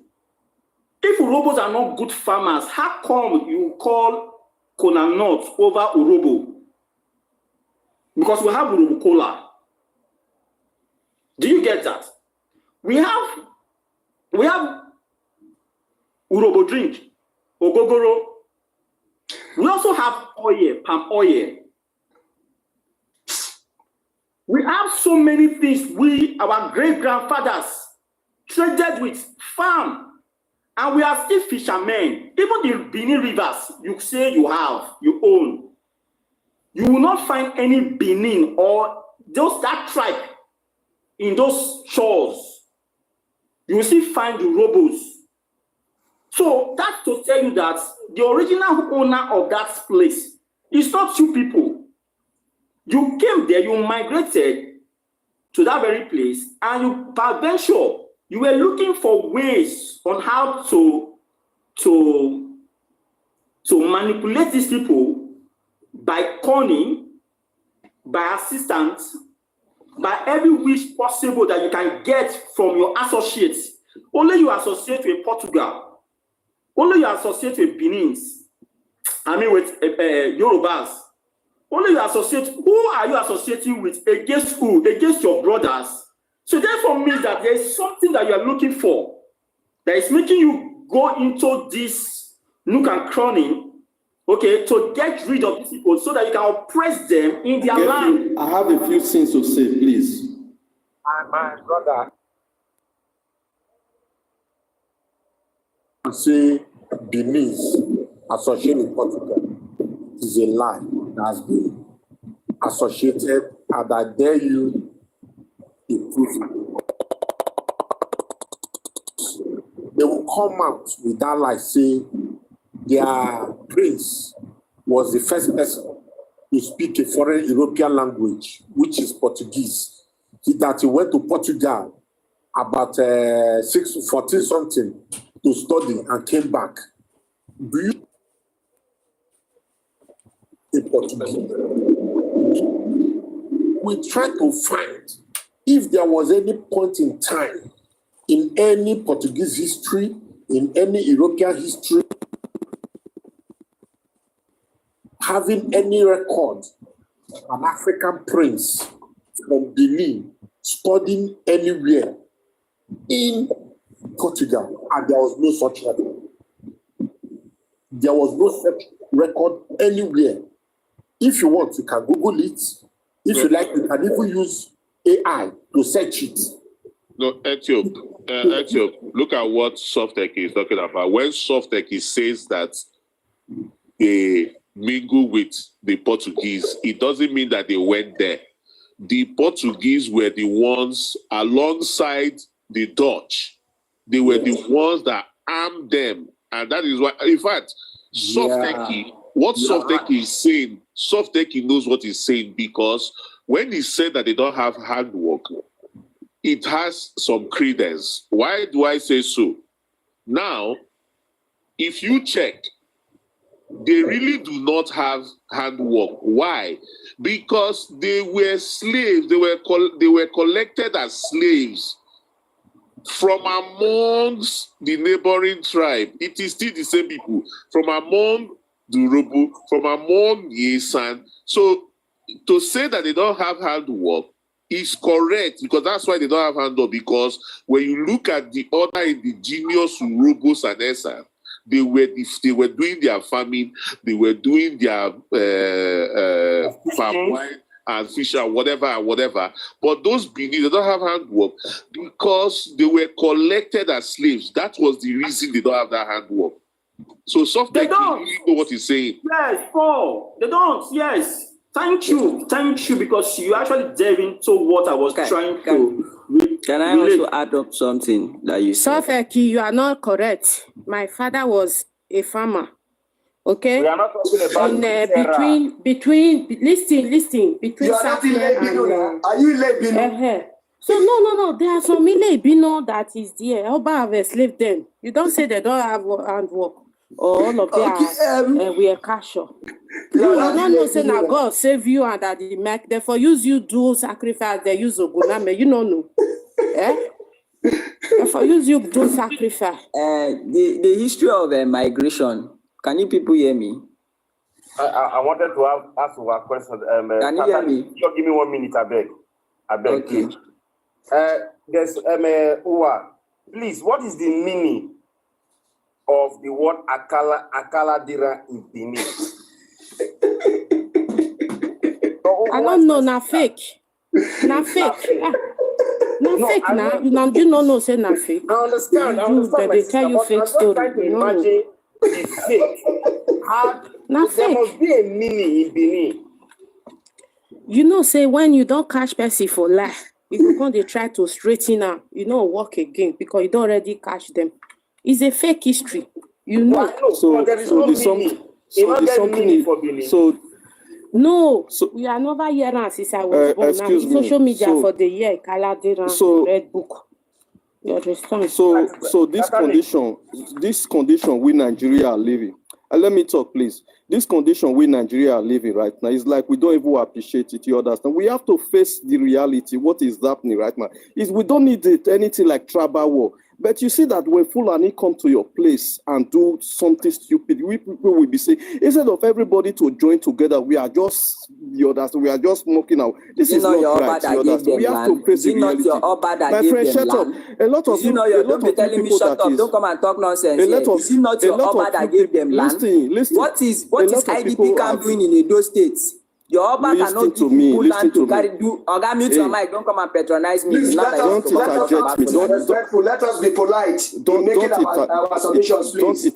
If Urobos are not good farmers, how come you call Conan North over Urobo? Because we have Urobo Cola. Do you get that? We have Urobo drink, Ogogoro. We also have oil, palm oil. We have so many things our great-grandfathers traded with farm, and we are still fishermen. Even the Benin rivers, you say you own. You will not find any Benin or that tribe in those shores. You will still find the Urobos. So that's to tell you that the original owner of that place is not you people. You came there, you migrated to that very place, and you, by venture, you were looking for ways on how to manipulate these people by cunning, by assistance, by every wish possible that you can get from your associates. Only you associate with Portugal. Only you associate with Benins. With Yorubas. Only you associate. Who are you associating with? Against who? Against your brothers. So therefore means that there is something that you are looking for that is making you go into this nook and cranny, okay, to get rid of these people so that you can oppress them in their land. I have a few things to say, please. My brother. Say Benin's associated with Portugal is a lie that has been associated, and I dare you to prove it. They will come out with that lie, say their prince was the first person to speak a foreign European language, which is Portuguese. That he went to Portugal about 14 something to study and came back. Do you in Portuguese? We try to find if there was any point in time in any Portuguese history, in any European history, having any record of an African prince from Benin studying anywhere in Portugal, and there was no such record. There was no such record anywhere. If you want, you can Google it. If you like, you can even use AI to search it. No, Etiop, look at what Softek is talking about. When Softek says that they mingle with the Portuguese, it doesn't mean that they went there. The Portuguese were the ones alongside the Dutch. They were the ones that armed them. And that is why, in fact, Softek is saying, Softek knows what he's saying, because when he said that they don't have handwork, it has some credence. Why do I say so? Now, if you check, they really do not have handwork. Why? Because they were slaves. They were collected as slaves from amongst the neighboring tribe. It is still the same people. From among the Urobo, from among Yesan. So to say that they don't have handwork is correct, because that's why they don't have handwork. Because when you look at the other indigenous Urobos and Esan, they were doing their farming, they were doing their farm wine and fish and whatever. But those Benin, they don't have handwork because they were collected as slaves. That was the reason they don't have that handwork. So Softek really know what he's saying. Yes, Paul, they don't. Yes. Thank you, because you actually delve into what I was trying to. Can I also add up something that you said? Sofeki, you are not correct. My father was a farmer. Okay. We are not talking about between listen. Between you are not in Are you in Lebanon? So no. There are some Ile Ibino that is there. Oba have enslaved them. You don't say they don't have handwork. Or all of them we are casual. You are not know say now God save you and that the make therefore use you do sacrifice. They use Oguname. You don't know. Therefore use you do sacrifice. The history of migration. Can you people hear me? I wanted to ask you a question. Can you hear me? Just give me 1 minute, I beg. Okay. There's Uwa. Please, what is the meaning of the word Akala Dira in Benin? I don't know, na fake. Na fake. Na fake now. You don't know say na fake. I understand. They tell you fake story. Imagine the fake. There must be a meaning in Benin. You know, say when you don't catch person for life, you go they try to straighten out, work again because you don't already catch them. It's a fake history, No, there is no meaning. No, we are never hearing since I was born. Now social media for the year, Kaladira, Red Book. You understand? So this condition we Nigeria are living. Let me talk, please. This condition we Nigeria are living right now is like we don't even appreciate it. You understand? We have to face the reality. What is happening right now is we don't need anything like tribal war. But you see that when Fulani come to your place and do something stupid, we people will be saying, instead of everybody to join together, we are just smoking out. This is not right. You understand? We have to face the reality. My friend, shut up. A lot of people, don't telling me shut up. Don't come and talk nonsense. Is it not your Oba that gave them land? Listen. What is IDP camp doing in Edo State? Your Oba cannot give people land to carry do. Oga, mute your mic. Don't come and patronize me. Please, let us be respectful. Let us be polite. Don't our submissions, please.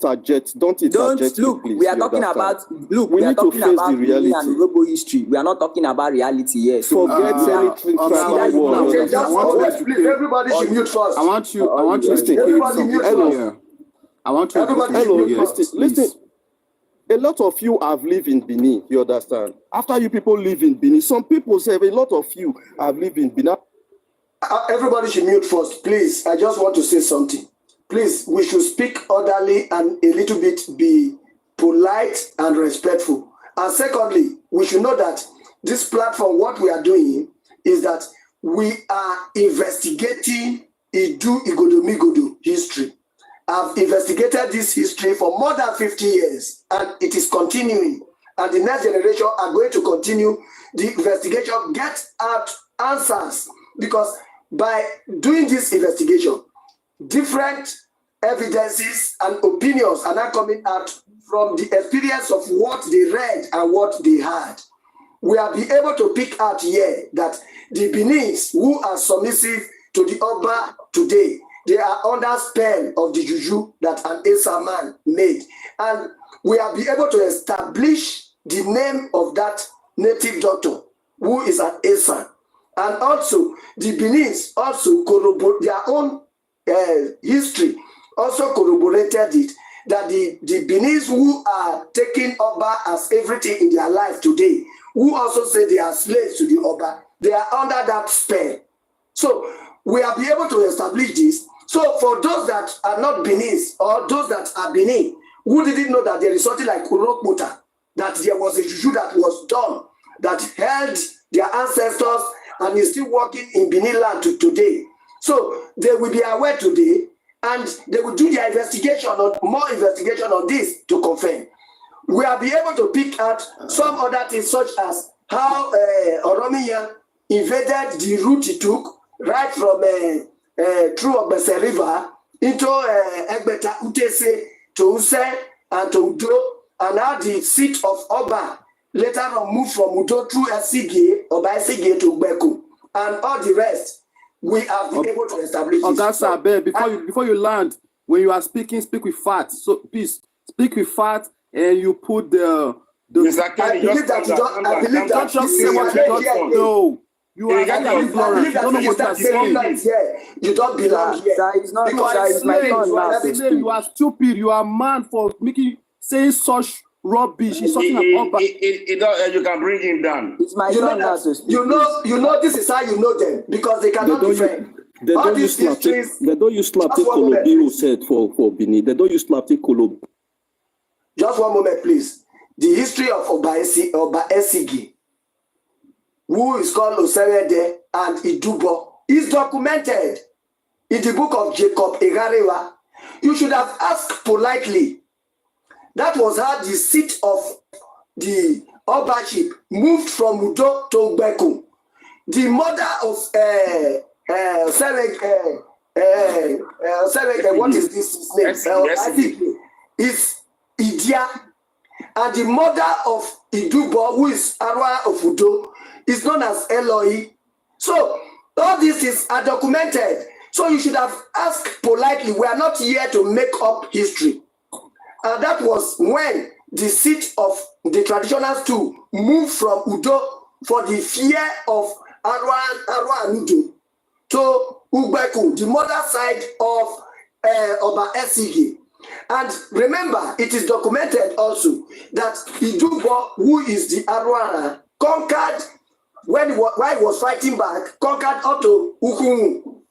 Don't interject. Look, we are talking about reality and robo history. We are not talking about reality yet. Forget anything. Please, everybody should mute first. I want you to listen. Everybody mute first. I want you to listen. A lot of you have lived in Benin, you understand? After you people live in Benin, some people say a lot of you have lived in Benin. Everybody should mute first, please. I just want to say something. Please, we should speak orderly and a little bit be polite and respectful. And secondly, we should know that this platform, what we are doing is that we are investigating Igodo history. I've investigated this history for more than 50 years, and it is continuing. And the next generation are going to continue the investigation, get out answers. Because by doing this investigation, different evidences and opinions are now coming out from the experience of what they read and what they heard. We have been able to pick out here that the Beninese who are submissive to the Oba today, they are under spell of the juju that an Esa man made. And we have been able to establish the name of that native doctor who is an Esa. And also, the Beninese also corroborate their own history, also corroborated it, that the Beninese who are taking Oba as everything in their life today, who also say they are slaves to the Oba, they are under that spell. So we have been able to establish this. So for those that are not Beninese or those that are Benin, who didn't know that there is something like Urokmuta, that there was a juju that was done, that held their ancestors and is still working in Benin land to today. So they will be aware today and they will do their investigation or more investigation on this to confirm. We have been able to pick out some other things such as how Oromia invaded the route he took right from through Ogbese River into Egbeta, Utese, to Use, and to Udo, and now the seat of Oba later on moved from Udo through Esige, Oba Esige to Beku, and all the rest. We have been able to establish this. Before you land, when you are speaking, speak with facts. So please speak with facts, and you put the. I believe that you don't. I believe that just say what you don't know. You are ignorant. You don't know what you are saying. You don't belong here. It's not. It's my turn now. You are stupid. You are mad for saying such rubbish. He's talking about. You can bring him down. It's my turn now to speak. You know, this is how you know them because they cannot defend. They don't use Slaptic Kolobi who said for Bini. They don't use Slaptic Kolobi. Just one moment, please. The history of Oba Esigi, who is called Oserede and Idubo, is documented in the book of Jacob Egarewa. You should have asked politely. That was how the seat of the Obaship moved from Udo to Beku. The mother of what is this name? Is Idia. And the mother of Idubo, who is Arwa of Udo, is known as Eloi. So all this is documented. So you should have asked politely. We are not here to make up history. And that was when the seat of the traditionals too moved from Udo for the fear of Arwa and Udo to Ugbeku, the mother side of Oba Esigi. And remember, it is documented also that Idubo, who is the Arwara, conquered, while he was fighting back, conquered up to Ukumu.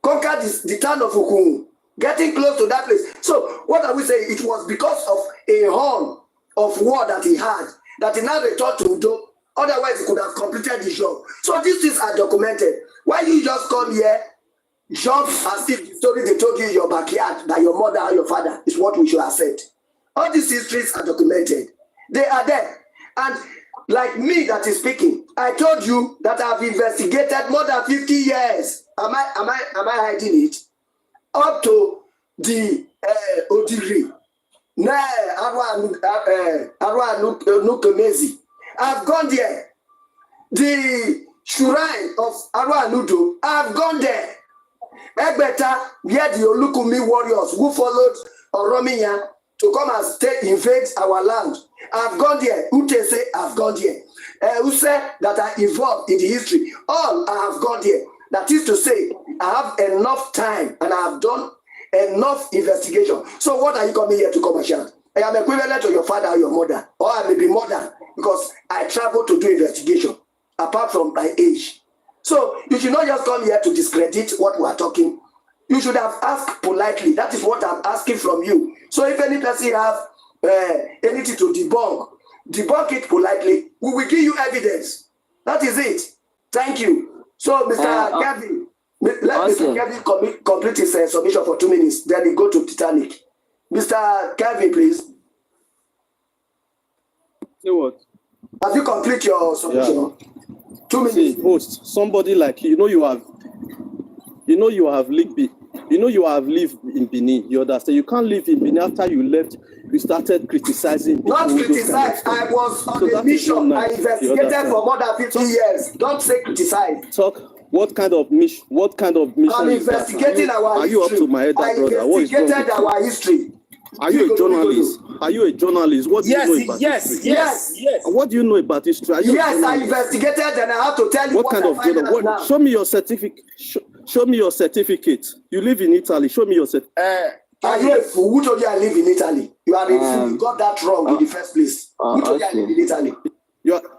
Conquered the town of Ukumu, getting close to that place. So what are we saying? It was because of a horn of war that he had, that he now returned to Udo. Otherwise, he could have completed the job. So these things are documented. Why you just come here, jump as if the story they told you in your backyard that your mother or your father is what we should accept. All these histories are documented. They are there. And like me that is speaking, I told you that I've investigated more than 50 years. Am I hiding it? Up to the Odiri. Arwa Nukomezi. I've gone there. The shrine of Arwa Nudo, I've gone there. Egbeta, where the Olukumi warriors who followed Oromiya to come and invade our land. I've gone there. Utese, I've gone there. Who said that are involved in the history? All I have gone there. That is to say, I have enough time and I have done enough investigation. So what are you coming here to come and shout? I am equivalent to your father or your mother, or I may be more than, because I travel to do investigation, apart from my age. So you should not just come here to discredit what we are talking. You should have asked politely. That is what I'm asking from you. So if any person have anything to debunk it politely. We will give you evidence. That is it. Thank you. So Mr. Kevin, let Mr. Kevin complete his submission for 2 minutes. Then he go to Titanic. Mr. Kevin, please. Say what? Have you complete your submission? Yeah. 2 minutes. See, host, somebody like you have lived in Benin. You understand? You can't live in Benin after you left. You started criticizing. Not criticize. I was on a mission. I investigated for more than 50 years. Don't say criticize. Talk. What kind of mission? I'm investigating our history. Are you up to my head, brother? What is investigated our history. Are you a journalist? What do you know about history? Yes. What do you know about history? Yes, I investigated and I have to tell you what kind of journal? Show me your certificate. Show me your certificate. You live in Italy. Show me your certificate. Are you a fool? Who told you I live in Italy? You are a fool. You got that wrong in the first place. Who told you I live in Italy?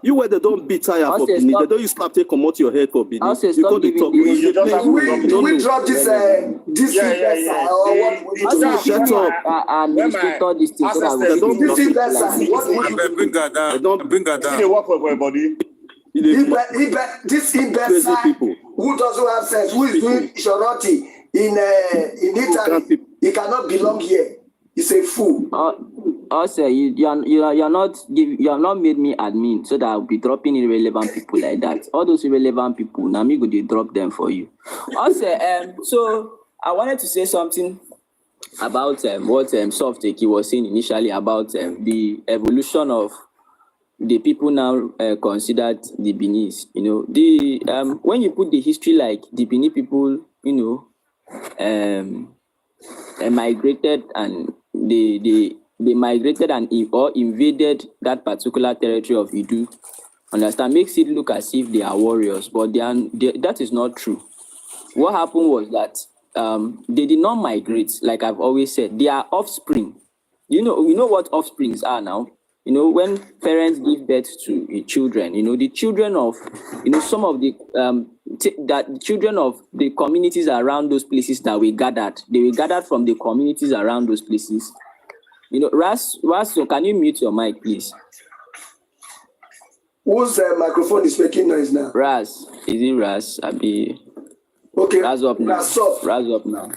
You were the don't beat tire for Benin. They don't use slap take come out your head for Benin. You got the talk. We drop this investor or what? Shut up. Administrator this thing so that we don't This investor. What bring that down. Bring that down. Work for everybody. This investor who doesn't have sense, who is doing Shoroti in Italy, he cannot belong here. He's a fool. Also, you are not made me admin so that I'll be dropping irrelevant people like that. All those irrelevant people, now me go to drop them for you. Also, so I wanted to say something about what Softeki was saying initially about the evolution of the people now considered the Benis. You know, the when you put the history like the Beni people, you know, migrated and they migrated and or invaded that particular territory of Idu. Understand? Makes it look as if they are warriors, but that is not true. What happened was that they did not migrate, like I've always said. Their offspring You know what offsprings are now? When parents give birth to children, the children of, some of the children of the communities around those places that we gathered, they were gathered from the communities around those places. Ras, so can you mute your mic, please? Whose microphone is making noise now? Ras, is it Ras? Okay. Ras up now. Ras up now.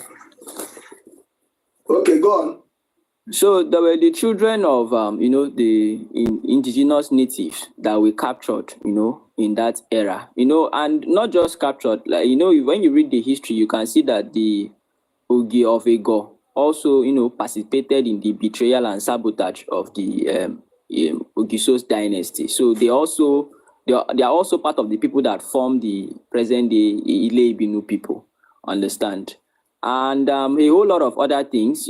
Okay, go on. So there were the children of, the indigenous natives that were captured, in that era, and not just captured. Like, when you read the history, you can see that the Ogi of Ego also, participated in the betrayal and sabotage of the Ogiso's dynasty. So they are also part of the people that form the present day Ile Ibinu people. Understand? And a whole lot of other things,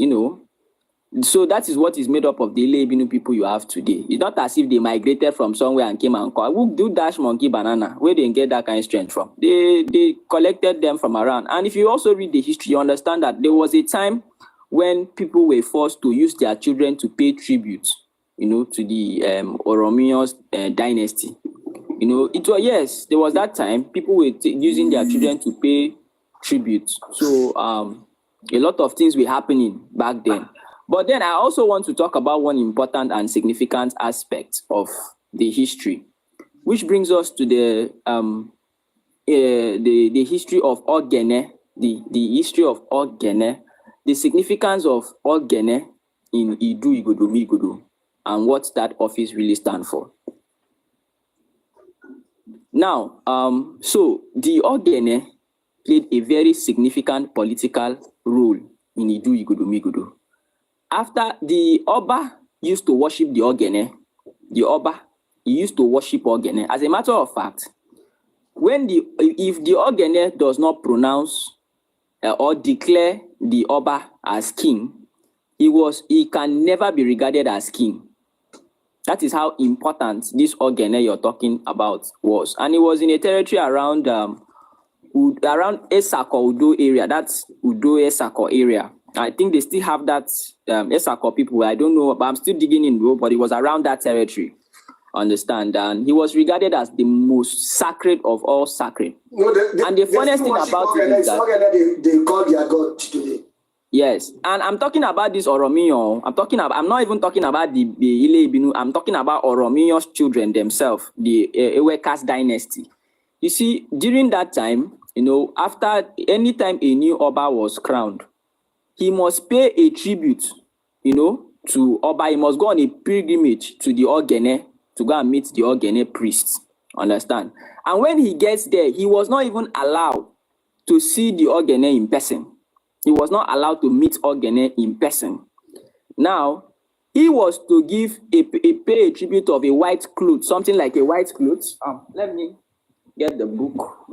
So that is what is made up of the Ile Ibinu people you have today. It's not as if they migrated from somewhere and came and called. Who do dash monkey banana? Where they get that kind of strength from? They collected them from around. And if you also read the history, you understand that there was a time when people were forced to use their children to pay tribute, to the Oromios dynasty. There was that time people were using their children to pay tribute. So a lot of things were happening back then. But then I also want to talk about one important and significant aspect of the history, which brings us to the history of Ogene, the history of Ogene, the significance of Ogene in Idu Igodo Migodo, and what that office really stands for. Now, so the Ogene played a very significant political role in Idu Igodo Migodo. After the Oba used to worship the Ogene, he used to worship Ogene. As a matter of fact, if the Ogene does not pronounce or declare the Oba as king, he can never be regarded as king. That is how important this Ogene you're talking about was. And it was in a territory around Esako Udo area. That's Udo Esako area. I think they still have that Esako people. I don't know, but I'm still digging in, but it was around that territory. Understand? And he was regarded as the most sacred of all sacred. No, and the funniest thing about it is that they call their God today. Yes, and I'm talking about this Oromiyo. I'm not even talking about the Ile Ibinu. I'm talking about Oromiyo's children themselves, the Ewekas dynasty. You see, during that time, after any time a new Oba was crowned, he must pay a tribute, to Oba. He must go on a pilgrimage to the Ogene to go and meet the Ogene priests. Understand? And when he gets there, he was not even allowed to see the Ogene in person. He was not allowed to meet Ogene in person. Now, he was to pay a tribute of a white cloth, something like a white cloth. Let me get the book,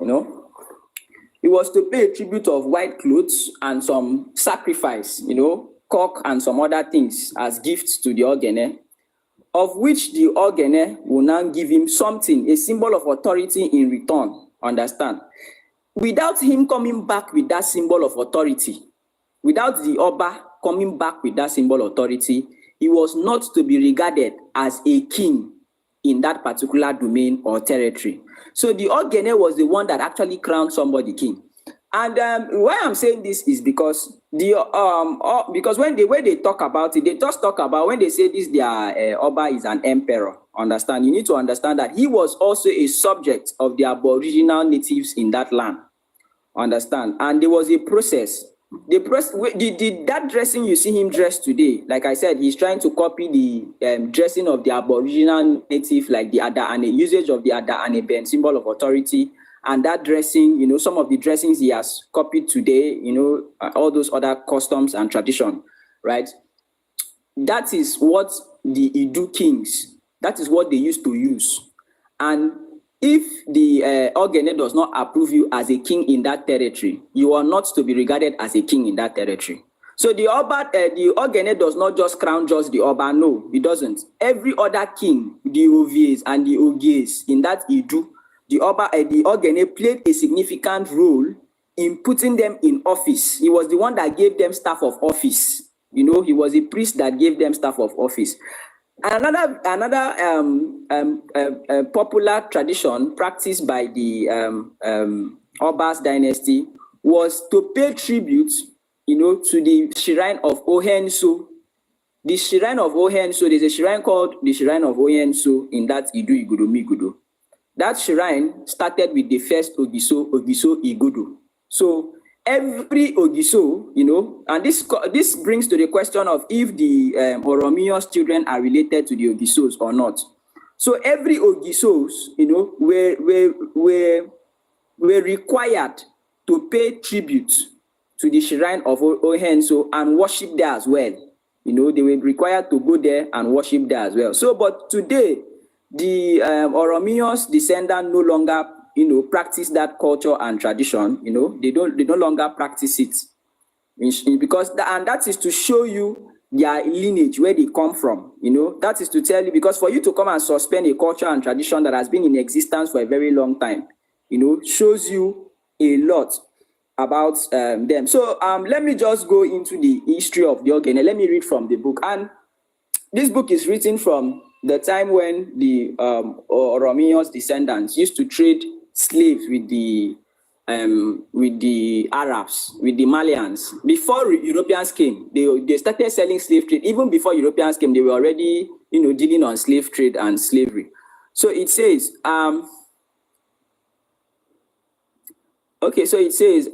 He was to pay a tribute of white clothes and some sacrifice, cock and some other things as gifts to the Ogene, of which the Ogene will now give him something, a symbol of authority in return. Understand? Without him coming back with that symbol of authority, without the Oba coming back with that symbol of authority, he was not to be regarded as a king in that particular domain or territory. So the Ogene was the one that actually crowned somebody king. And why I'm saying this is because because when they talk about it, they just talk about when they say this, their Oba is an emperor. Understand? You need to understand that he was also a subject of the Aboriginal natives in that land. Understand? And there was a process. That dressing you see him dressed today, like I said, he's trying to copy the dressing of the Aboriginal native, like the Ada-ane, usage of the Ada-ane band, symbol of authority, and that dressing, some of the dressings he has copied today, all those other customs and tradition, right? That is what the Idu kings, that is what they used to use. And if the Ogene does not approve you as a king in that territory, you are not to be regarded as a king in that territory. So the Ogene does not just crown just the Oba. No, it doesn't. Every other king, the Ovies and the Ogies in that Idu, the Ogene played a significant role in putting them in office. He was the one that gave them staff of office You know, he was a priest that gave them staff of office. Another popular tradition practiced by the Obas dynasty was to pay tribute, you know, to the shrine of Ohenso. The shrine of Ohenso, there's a shrine called the shrine of Ohenso in that Idu Igudu Migudu. That shrine started with the first Ogiso Igudu. So every Ogiso, you know, and this brings to the question of if the Oromiyo's children are related to the Ogisos or not. So every Ogisos, you know, were required to pay tribute to the shrine of Ohenso and worship there as well. You know, they were required to go there and worship there as well. So, but today, the Oromiyo's descendants no longer, you know, practice that culture and tradition. You know, they no longer practice it, because that is to show you their lineage, where they come from. You know, that is to tell you, because for you to come and suspend a culture and tradition that has been in existence for a very long time, you know, shows you a lot about them. So let me just go into the history of the Ogene. Let me read from the book. And this book is written from the time when the Oromiyo's descendants used to trade slaves with the Arabs, with the Malians. Before Europeans came, they started selling slave trade. Even before Europeans came, they were already, you know, dealing on slave trade and slavery. So it says, okay, so it says,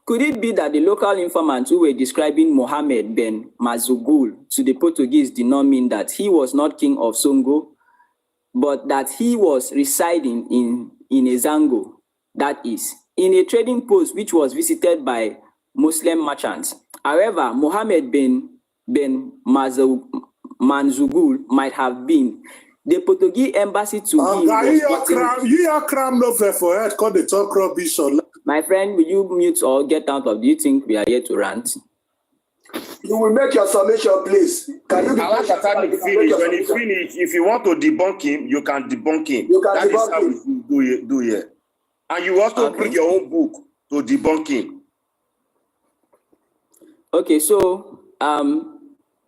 could it be that the local informants who were describing Mohammed Ben Mazugul to the Portuguese did not mean that he was not king of Songo, but that he was residing in Ezango, that is, in a trading post which was visited by Muslim merchants? However, Mohammed Ben Manzugul might have been the Portuguese embassy to him. You are cram no fair for head, call the talk rubbish. My friend, will you mute or get out of? Do you think we are here to rant? You will make your summation, please. Can you finish? When he finish, if you want to debunk him, you can debunk him. That is how we do here. And you also bring your own book to debunk him. Okay, so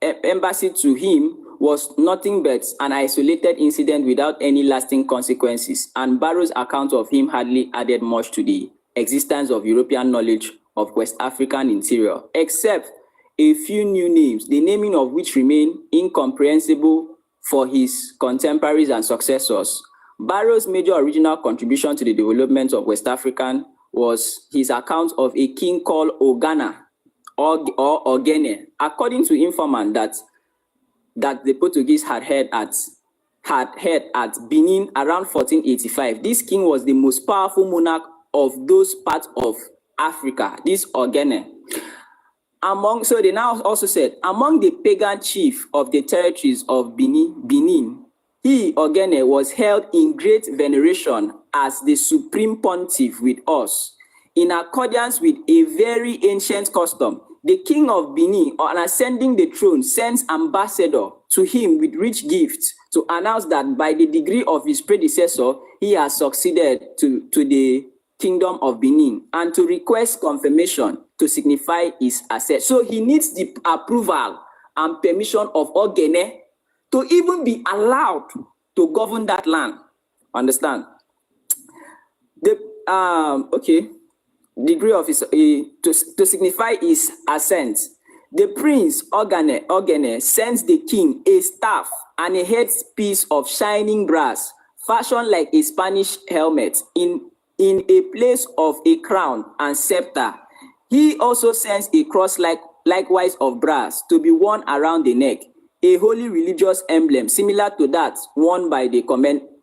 embassy to him was nothing but an isolated incident without any lasting consequences, and Barrow's account of him hardly added much to the existence of European knowledge of West African interior, except a few new names, the naming of which remain incomprehensible for his contemporaries and successors. Barrow's major original contribution to the development of West African was his account of a king called Ogana or Ogene, according to informant that the Portuguese had heard at Benin around 1485. This king was the most powerful monarch of those parts of Africa, this Ogene. So they now also said, among the pagan chief of the territories of Benin, he, Ogene, was held in great veneration as the supreme pontiff with us. In accordance with a very ancient custom, the king of Benin, on ascending the throne, sends ambassador to him with rich gifts to announce that by the degree of his predecessor, he has succeeded to the kingdom of Benin, and to request confirmation to signify his accession. So he needs the approval and permission of Ogene to even be allowed to govern that land. Understand? Degree of his to signify his assent. The prince Ogene sends the king a staff and a headpiece of shining brass, fashioned like a Spanish helmet, in a place of a crown and scepter. He also sends a cross likewise of brass to be worn around the neck, a holy religious emblem similar to that worn by the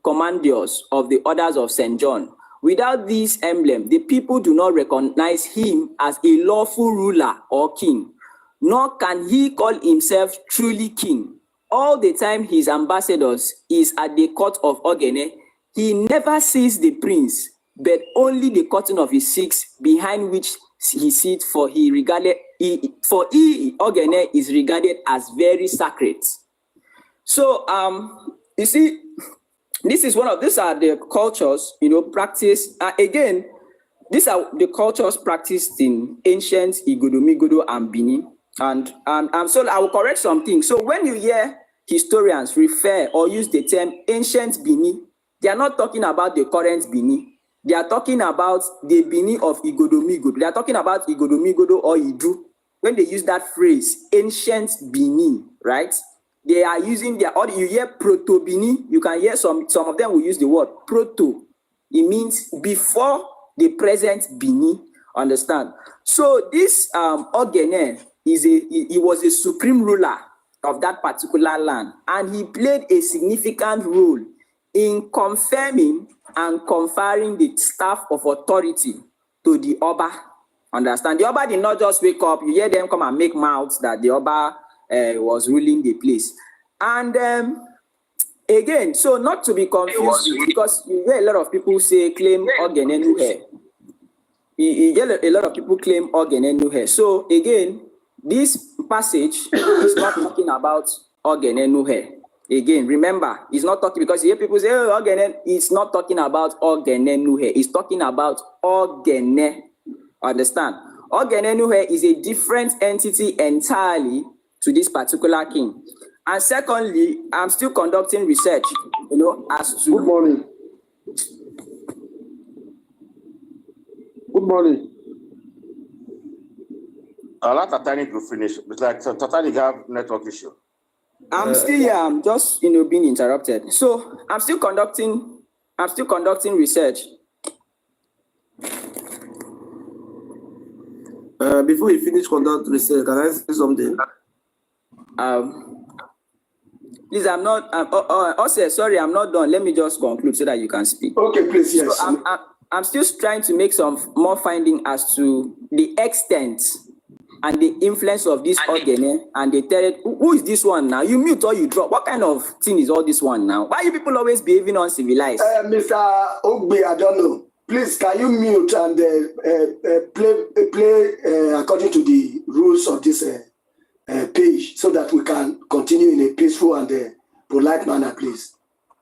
commanders of the orders of St. John. Without this emblem, the people do not recognize him as a lawful ruler or king, nor can he call himself truly king. All the time his ambassadors is at the court of Ogene, he never sees the prince, but only the curtain of his seats behind which he sits, for Ogene is regarded as very sacred. So you see, these are the cultures, practiced. Again, these are the cultures practiced in ancient Igodo, Migodo, and Benin. And so I will correct something. So when you hear historians refer or use the term ancient Bini, they are not talking about the current Bini. They are talking about the Bini of Igodomigodo. They are talking about Igodomigodo or Idu. When they use that phrase, ancient Bini, right? They are using their, or you hear proto-Bini, you can hear some of them will use the word proto. It means before the present Bini, understand? So this Ogene, he was a supreme ruler of that particular land, and he played a significant role in confirming and conferring the staff of authority to the Oba. Understand? The Oba did not just wake up, you hear them come and make mouths that the Oba was ruling the place. And again, so not to be confused, because you hear a lot of people claim Ogene Nuhe. You hear a lot of people claim Ogene Nuhe. So again, this passage is not talking about Ogene Nuhe. Again, remember, it's not talking, because you hear people say, oh, Ogene, it's not talking about Ogene Nuhe. It's talking about Ogene. Understand? Ogene Nuhe is a different entity entirely to this particular king. And secondly, I'm still conducting research, as to... Good morning. Good morning. I'll let Tatani to finish. It's like Tatani have network issue. I'm still here. I'm just, being interrupted. So I'm still conducting research. Before you finish conduct research, can I say something? Please, I'm not. Also, sorry, I'm not done. Let me just conclude so that you can speak. Okay, please. Yes. So I'm still trying to make some more finding as to the extent and the influence of this Ogene and the territory. Who is this one now? You mute or you drop? What kind of thing is all this one now? Why are you people always behaving uncivilized? Mr. Ogbe, I don't know. Please, can you mute and play according to the rules of this page, so that we can continue in a peaceful and polite manner, please?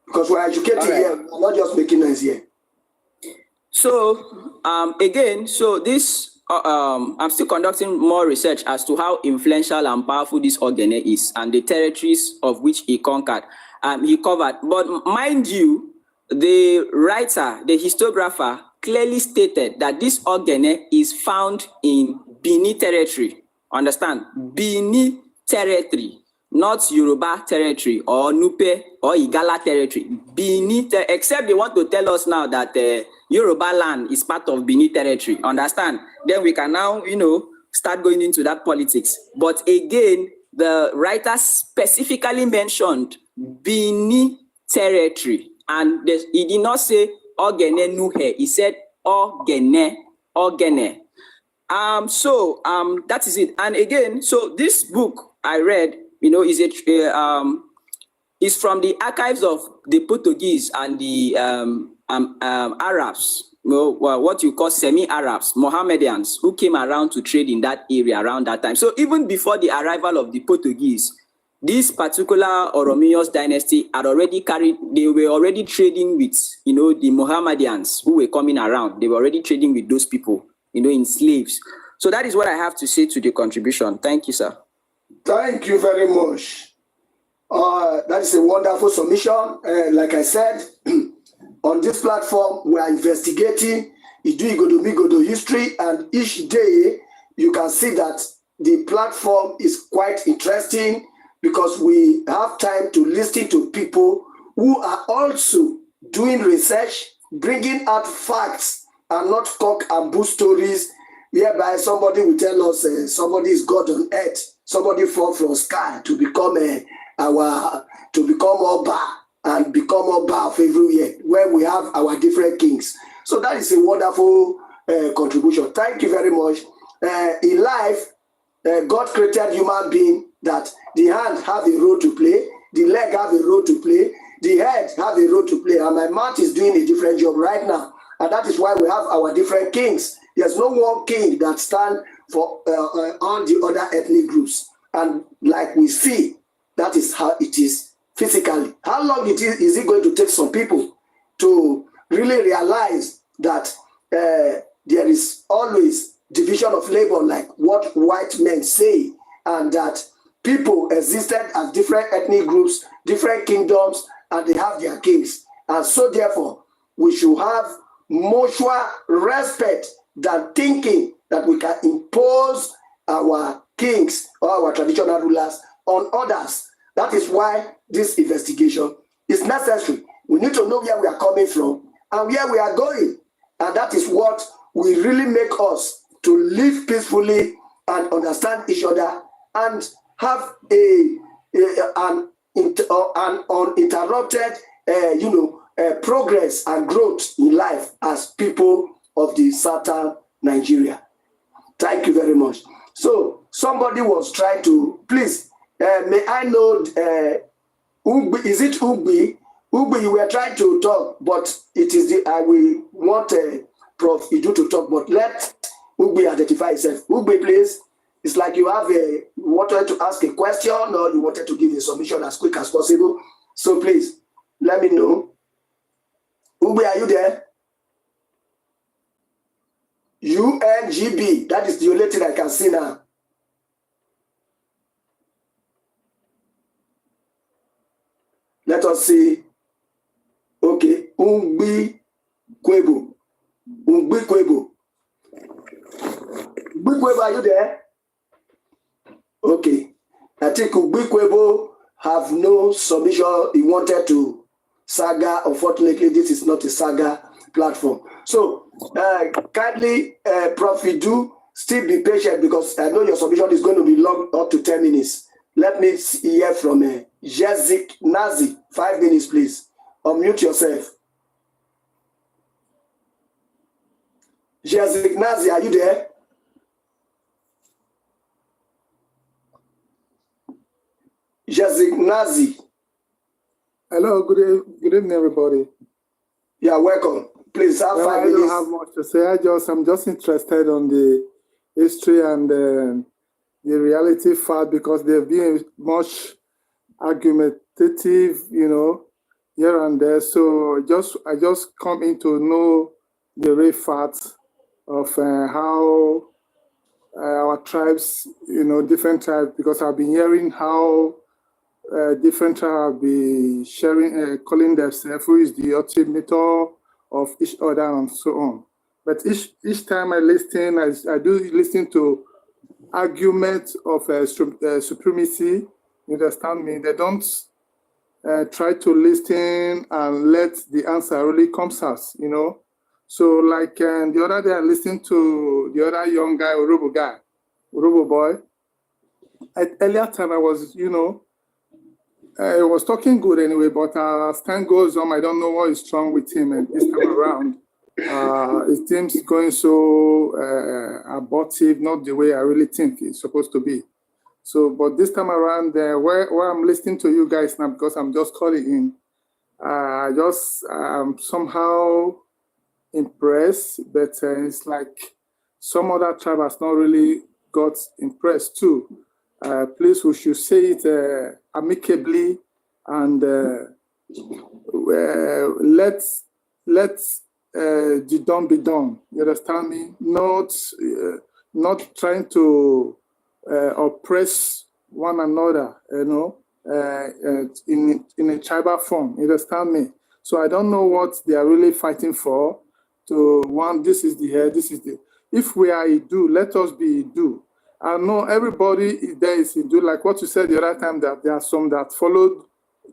Because we're educating here, we're not just making noise here. So, again, so this, I'm still conducting more research as to how influential and powerful this Ogene is and the territories of which he conquered, he covered. But mind you, the writer, the historiographer, clearly stated that this Ogene is found in Bini territory. Understand? Bini territory, not Yoruba territory or Nupe or Igala territory. Bini, except they want to tell us now that Yoruba land is part of Bini territory. Understand? Then we can now, start going into that politics. But again, the writer specifically mentioned Bini territory. And he did not say Ogene Nuhe. He said Ogene. So that is it. And again, so this book I read, is from the archives of the Portuguese and the Arabs, what you call semi-Arabs, Mohammedans, who came around to trade in that area around that time. So even before the arrival of the Portuguese, this particular Oromios dynasty had already they were already trading with, the Mohammedans who were coming around. They were already trading with those people, in slaves. So that is what I have to say to the contribution. Thank you, sir. Thank you very much. That is a wonderful submission. Like I said, on this platform, we are investigating Igodomigodo history, and each day you can see that the platform is quite interesting, because we have time to listen to people who are also doing research, bringing out facts and not cock and bull stories, whereby somebody will tell us somebody is God on earth, somebody fall from sky to become Oba and become Oba of everywhere, where we have our different kings. So that is a wonderful contribution. Thank you very much. In life, God created human being that the hand have a role to play, the leg have a role to play, the head have a role to play, and my mouth is doing a different job right now. And that is why we have our different kings. There's no one king that stands for all the other ethnic groups. And like we see, that is how it is physically. How long is it going to take some people to really realize that there is always division of labor, like what white men say, and that people existed as different ethnic groups, different kingdoms, and they have their kings. And so therefore, we should have mutual respect than thinking that we can impose our kings or our traditional rulers on others. That is why this investigation is necessary. We need to know where we are coming from and where we are going. And that is what will really make us to live peacefully and understand each other and have an uninterrupted progress and growth in life as people of the southern Nigeria. Thank you very much. So somebody was trying to, please, may I know, Ugbi, is it Ugbi? Ugbi, you were trying to talk, but it is I will want Prof. Idu to talk, but let Ugbi identify himself. Ugbi, please. It's like you wanted to ask a question or you wanted to give a submission as quick as possible. So please, let me know. Ugbi, are you there? UNGB, that is the only thing I can see now. Let us see. Okay, Ugbi Kwebo. Ugbi Kwebo. Ugbi Kwebo, are you there? Okay. I think Ugbi Kwebo have no submission. He wanted to saga. Unfortunately, this is not a saga platform. So, kindly, Prof. Do still be patient because I know your submission is going to be long, up to 10 minutes. Let me hear from Jezik Nazi. 5 minutes, please. Unmute yourself. Jezik Nazi, are you there? Jezik Nazi. Hello, good evening, everybody. Yeah, welcome. Please have 5 minutes. I don't have much to say. I'm just interested on the history and the reality fact because they've been much argumentative, here and there. So I just come in to know the real facts of how our tribes, different tribes, because I've been hearing how different tribes be sharing, calling themselves who is the ultimate of each other and so on. But each time I listen, I do listen to arguments of supremacy. You understand me? They don't try to listen and let the answer really comes out, So like the other day I listened to the other young guy, Urobo boy. At earlier time I was, I was talking good anyway, but as time goes on, I don't know what is wrong with him. And this time around, it seems going so abortive, not the way I really think it's supposed to be. So, but this time around, where I'm listening to you guys now, because I'm just calling in, somehow impressed, but it's like some other tribe has not really got impressed too. Please, we should say it amicably and let's the done be done. You understand me? Not trying to oppress one another, in a tribal form. You understand me? So I don't know what they are really fighting for. This is the head, this is the. If we are Idu, let us be Idu. I know everybody there is Idu, like what you said the other time, that there are some that followed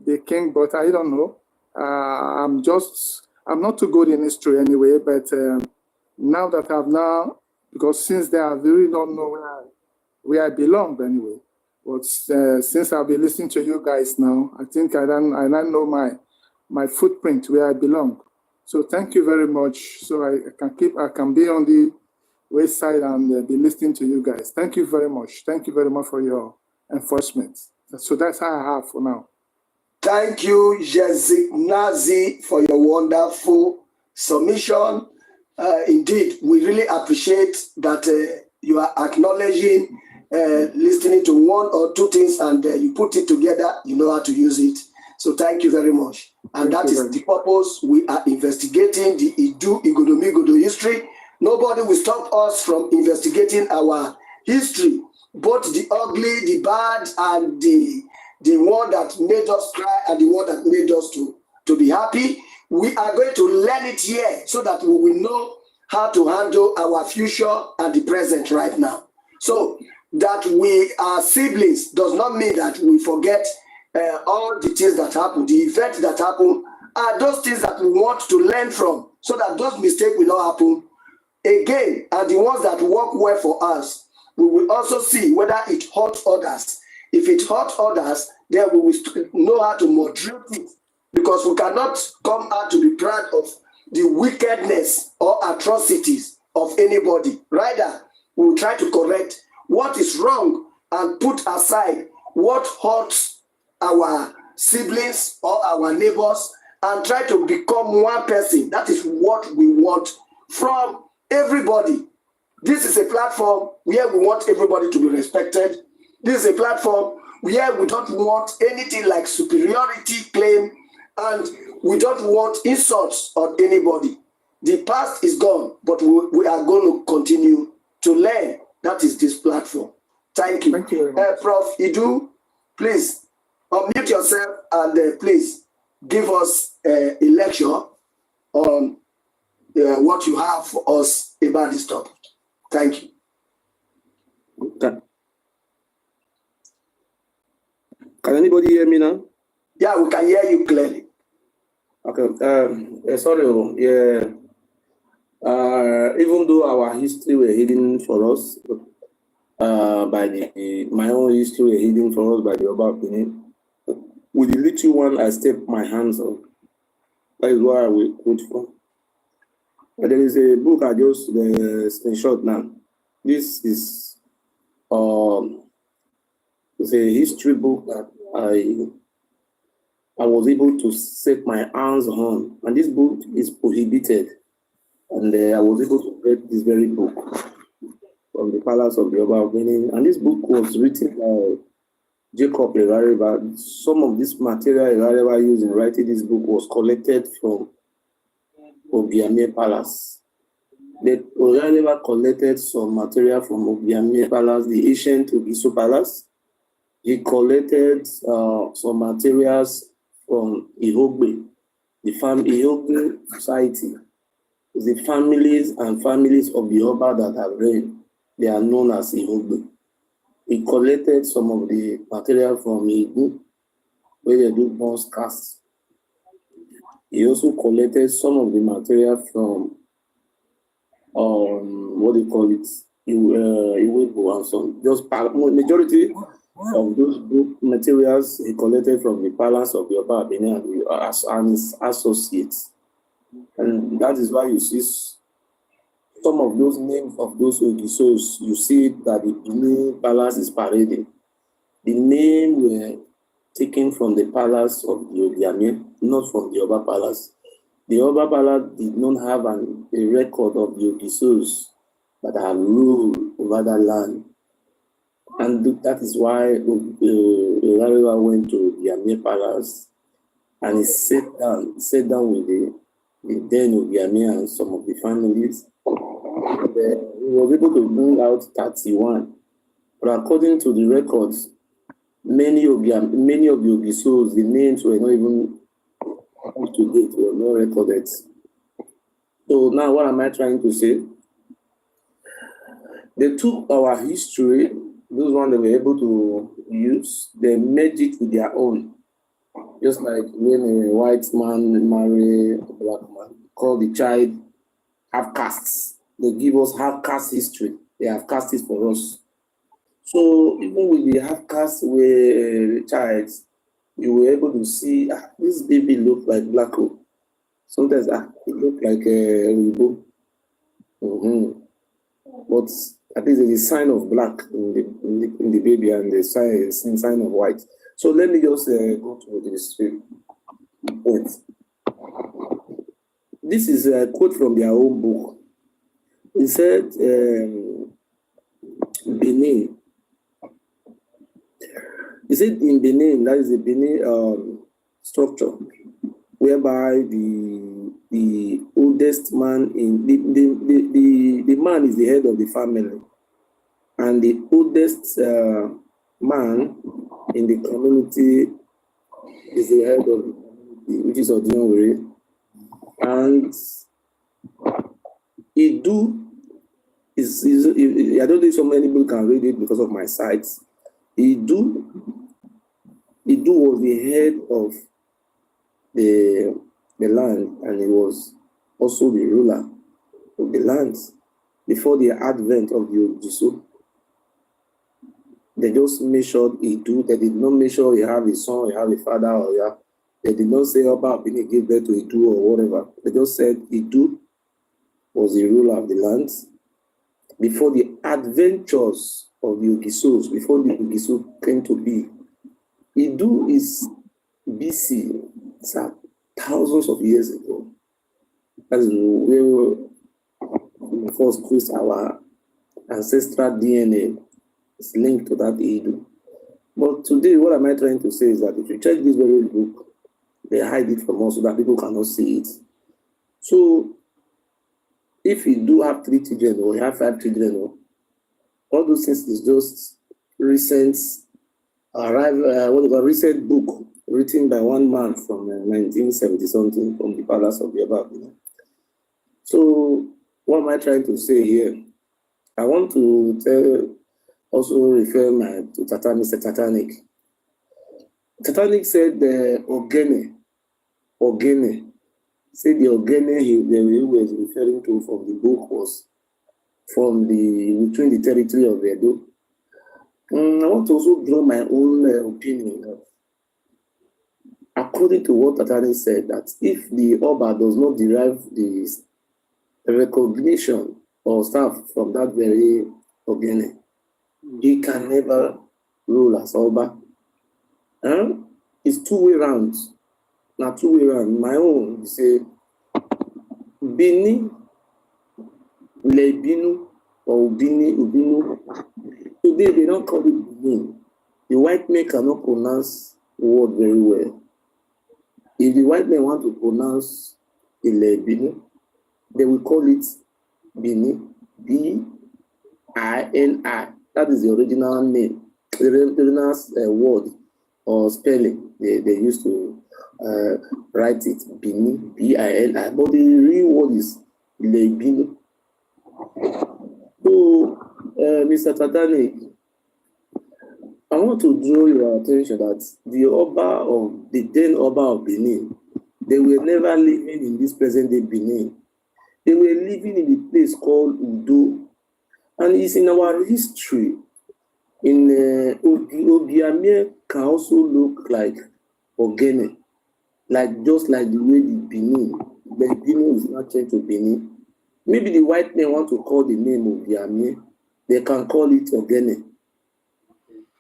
the king, but I don't know. I'm not too good in history anyway, but now that because since then I really don't know where I belong anyway. But since I've been listening to you guys now, I think I don't know my footprint where I belong. So thank you very much. So I can be on the wayside and be listening to you guys. Thank you very much. Thank you very much for your enforcement. So that's how I have for now. Thank you, Jezik Nazi, for your wonderful submission. Indeed, we really appreciate that you are acknowledging, listening to one or two things, and you put it together, you know how to use it. So thank you very much. And that is the purpose. We are investigating the Igodomigodo history. Nobody will stop us from investigating our history. both the ugly, the bad, and the one that made us cry and the one that made us to be happy. We are going to learn it here so that we will know how to handle our future and the present right now. So that we are siblings does not mean that we forget all the things that happen, the events that happen, are those things that we want to learn from so that those mistakes will not happen again. And the ones that work well for us, we will also see whether it hurts others. If it hurts others, then we will know how to moderate it, because we cannot come out to be proud of the wickedness or atrocities of anybody. Rather, we will try to correct what is wrong and put aside what hurts our siblings or our neighbors and try to become one person. That is what we want from everybody. This is a platform where we want everybody to be respected. This is a platform where we don't want anything like superiority claim, and we don't want insults on anybody. The past is gone, but we are going to continue to learn. That is this platform. Thank you. Thank you. Prof. Idu, please unmute yourself and please give us a lecture on what you have for us about this topic. Thank you. Can anybody hear me now? Yeah, we can hear you clearly. Okay. Sorry. Yeah. Even though our history were hidden for us my own history were hidden for us by the Oba opinion, with the little one I stepped my hands on. That is where I will quote from. But there is a book I just screenshot now. This is it's a history book that I was able to set my hands on, and this book is prohibited. And I was able to get this very book from the Palace of the Oba of Benin. And this book was written by Jacob Erariba. Some of this material Erariba used in writing this book was collected from Obiame Palace. Erariba collected some material from Obiame Palace, the ancient Ogiso Palace. He collected some materials from Ihogbe, the Ihogbe society. The families and families of the Oba that have reigned, they are known as Ihogbe. He collected some of the material from Igu, where they do bronze casts. He also collected some of the material from, what do you call it, Iwebo and some, just majority of those book materials he collected from the Palace of the Oba Benin and his associates. And that is why you see some of those names of those Ogisos, you see that the Benin Palace is parading. The name were taken from the palace of the Obiame, not from the Oba Palace. The Oba Palace did not have a record of the Ogisos that have ruled over that land. And that is why Erariba went to the Obiame Palace and he sat down with the then Obiame and some of the families. And, he was able to bring out 31. But according to the records, many of the Ogisos, the names were not even up to date, were not recorded. So now what am I trying to say? They took our history, those ones they were able to use, they merged it with their own. Just like when a white man marries a black man, call the child half castes. They give us half caste history. They have cast it for us. So even with the half caste child, you were able to see this baby look like black. Sometimes it look like a Igbo. But at least there's a sign of black in the baby and the sign of white. So let me just go to this point. This is a quote from their own book. He said, Benin. He said in Benin, that is a Benin structure, whereby the oldest man in the man is the head of the family, and the oldest man in the community is the head of the community, which is Odionwere. And I don't think so many people can read it because of my sight. Idu was the head of the land, and he was also the ruler of the land before the advent of the Ogiso. They just measured Idu. They did not measure he have a son, he have a father, or yeah. They did not say Oba Bini gave birth to Idu or whatever. They just said Idu was the ruler of the land before the adventures of the Ogisos, before the Ogiso came to be. Idu is BC, it's thousands of years ago. That's where we first trace our ancestral DNA. It's linked to that Idu. But today, what am I trying to say is that if you check this very book, they hide it from us so that people cannot see it. So, if you do have 3 children or you have 5 children, all those things is just recent recent book written by one man from 1970 something from the palace of the Oba. So, what am I trying to say here? I want to also refer to Mr. Titanic. Titanic said the Ogene. Said the Ogene he was referring to from the book was from between the territory of Edo. I want to also draw my own opinion. According to what Titanic said, that if the Oba does not derive the recognition or stuff from that very Ogene, he can never rule as Oba. It's two-way round. Now two-way round. My own, say, Bini, Lebinu, or Ubinu. Today they don't call it Bini. The white man cannot pronounce the word very well. If the white man want to pronounce Lebinu, they will call it Bini, B-I-N-I. That is the original name, the original word or spelling. They used to write it Bini, B-I-N-I. But the real word is Lebinu. So, Mr. Titanic, I want to draw your attention that the then Oba of Benin, they were never living in this present day Benin. They were living in a place called Udo. And it's in our history. In Ogiame can also look like Ogene, just like the way the Benin is not changed to Benin. Maybe the white men want to call the name Ogiame, they can call it Ogene.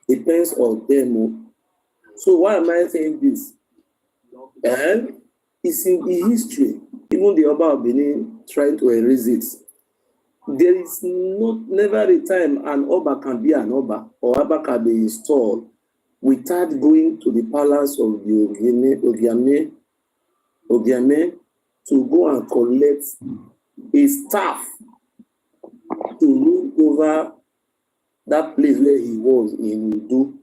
Depends on them. So why am I saying this? And it's in the history. Even the Oba of Benin trying to erase it. There is never a time an Oba can be an Oba or Oba can be installed without going to the palace of the Ogiame to go and collect a staff to rule over that place where he was in Udo.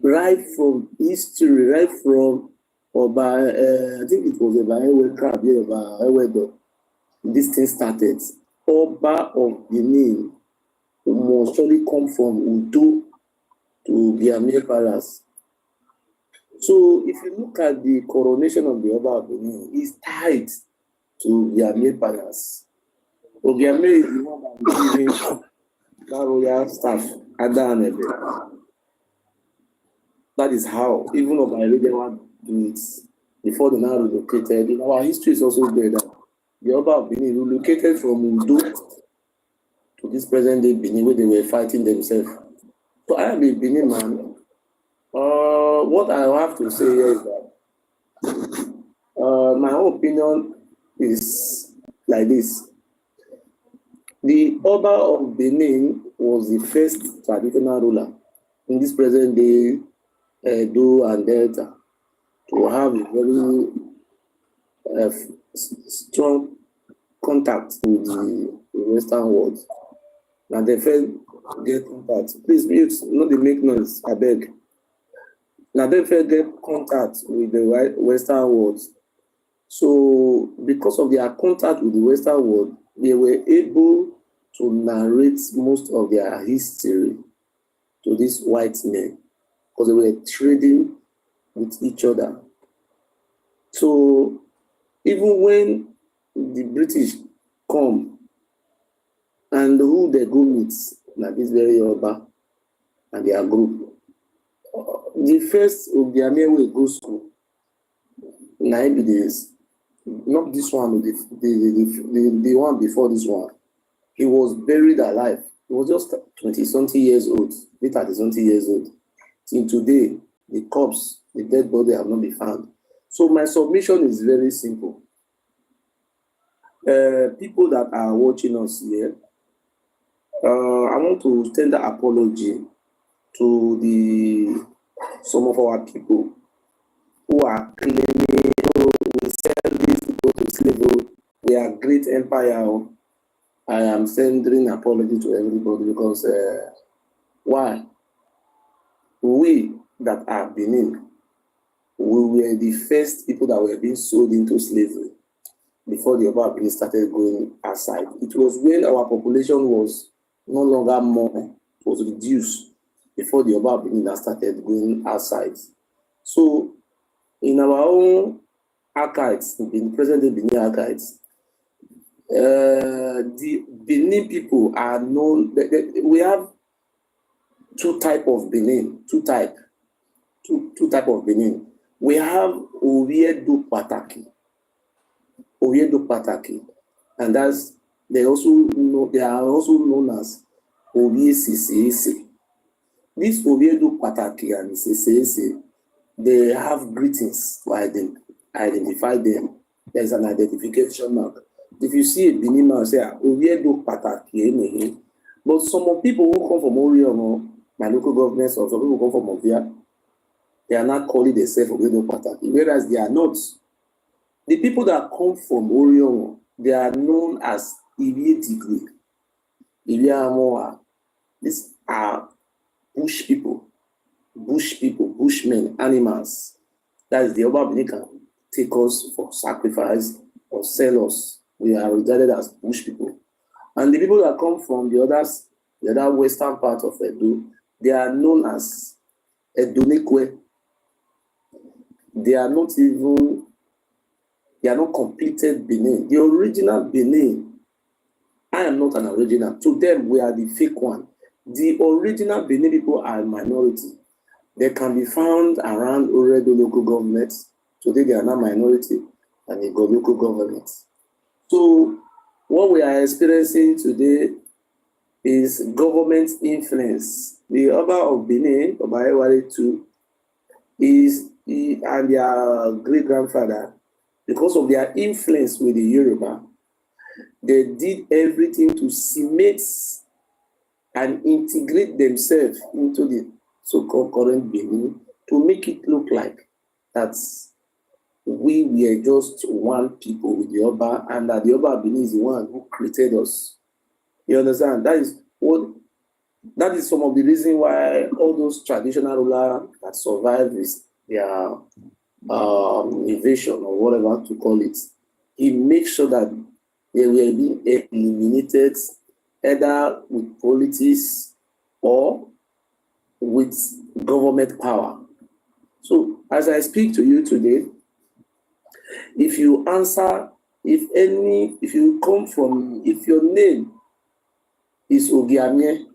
Right from history, right from Oba, I think it was Oba Ewe Crab, Oba Ewedo. This thing started. Oba of Benin must surely come from Udo to Giame Palace. So if you look at the coronation of the Oba of Benin, it's tied to Giame Palace. Ogiame is the one that is giving that royal staff, Ada and Ebe. That is how, even Oba Eledewa do it before they now relocated. In our history is also there that the Oba of Benin relocated from Udo to this present day Benin where they were fighting themselves. So I am a Benin man. What I have to say here is that my own opinion is like this. The Oba of Benin was the first traditional ruler in this present day Edo and Delta to have a very strong contact with the Western world. Now they first get contact. Please mute, not the make noise, I beg. Now they first get contact with the Western world. So because of their contact with the Western world, they were able to narrate most of their history to these white men because they were trading with each other. So even when the British come and who they go meet, like this very Yoruba and their group, the first of their men will go school. Now evidence, not this one, the one before this one. He was buried alive. He was just 20-something years old, late 30-something years old. Till today, the corpse, the dead body have not been found. So my submission is very simple. People that are watching us here, I want to tender apology to some of our people who are claiming, oh, we send these people to slavery. We are great empire. I am sending apology to everybody because why? We that are Benin, we were the first people that were being sold into slavery before the Oba Benin started going outside. It was when our population was no longer more, it was reduced before the Oba Benin started going outside. So in our own archives, in the present-day Benin archives, the Benin people are known. We have two type of Benin. Two type of Benin. We have Oriedo Pataki, and they are also known as Orie Sisese. This Oriedo Pataki and Sisese, they have greetings to identify them. There is an identification mark. If you see a Benin man, say Oriedo Pataki, but some people who come from Orion, my local governments, or some people come from Ovia, they are not calling themselves Oriedo Pataki, whereas they are not. The people that come from Orion, they are known as Irie Tigre, Irie Amoa. These are bush people, bushmen, animals. That is the Oba Benin can take us for sacrifice or sell us. We are regarded as bush people. And the people that come from the other western part of Edo, they are known as Edonekwe. They are not completed Benin. The original Benin, I am not an original. To them, we are the fake one. The original Benin people are a minority. They can be found around Oredo local government. Today, they are not minority, and they go local government. So, what we are experiencing today is government influence. The Oba of Benin, Oba Ewari II, and their great-grandfather, because of their influence with the Yoruba, they did everything to cement and integrate themselves into the so-called current Benin to make it look like that we were just one people with the Oba, and that the Oba Benin is the one who created us. You understand? That is some of the reasons why all those traditional rulers that survived with their invasion or whatever to call it, he makes sure that they were being eliminated either with politics or with government power. So as I speak to you today, if you answer, if your name is Ogiamie,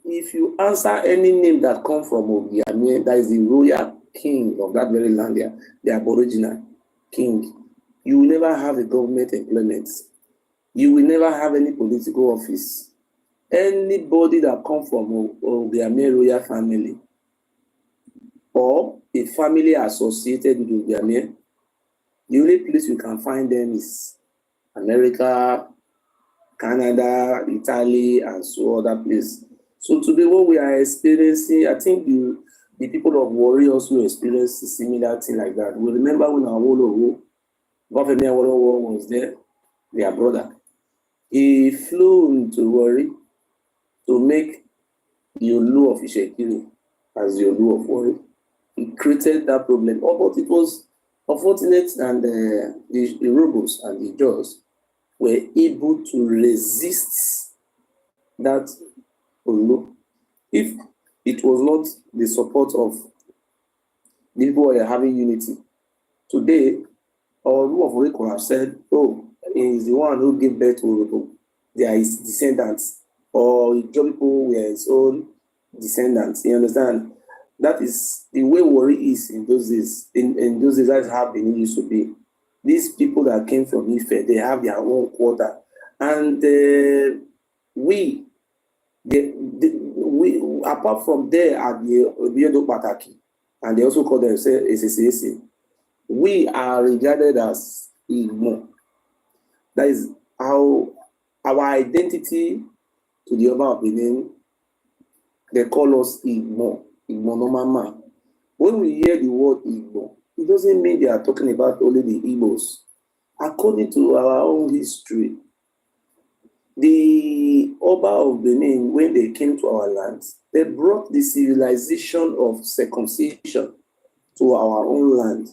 if you answer any name that comes from Ogiamie, that is the royal king of that very land, the Aboriginal king, you will never have a government employment. You will never have any political office. Anybody that comes from Ogiamie royal family or a family associated with Ogiamie, the only place you can find them is America, Canada, Italy, and so other places. So today what we are experiencing, I think the people of Warri also experienced a similar thing like that. We remember when Awolowo was there, their brother. He flew into Warri to make the Olu of Ishekiri as the Olu of Warri. He created that problem. Oh, but it was unfortunate, and the rebels and the Jaws were able to resist that Olu. If it was not the support of the people who are having unity, today, our Olu of Warri could have said, oh, he is the one who gave birth to Olu. They are his descendants. Or Ijaw people were his own descendants. You understand? That is the way Warri is in those days. In those days, that's how Benin used to be. These people that came from Ife, they have their own quarter. And we, apart from there at the Obiedo Pataki, and they also call themselves SSAC, we are regarded as Igbo. That is how our identity to the Oba of Benin, they call us Igbo, Igbo no mama. When we hear the word Igbo, it doesn't mean they are talking about only the Igbos. According to our own history, the Oba of Benin, when they came to our lands, they brought the civilization of circumcision to our own land.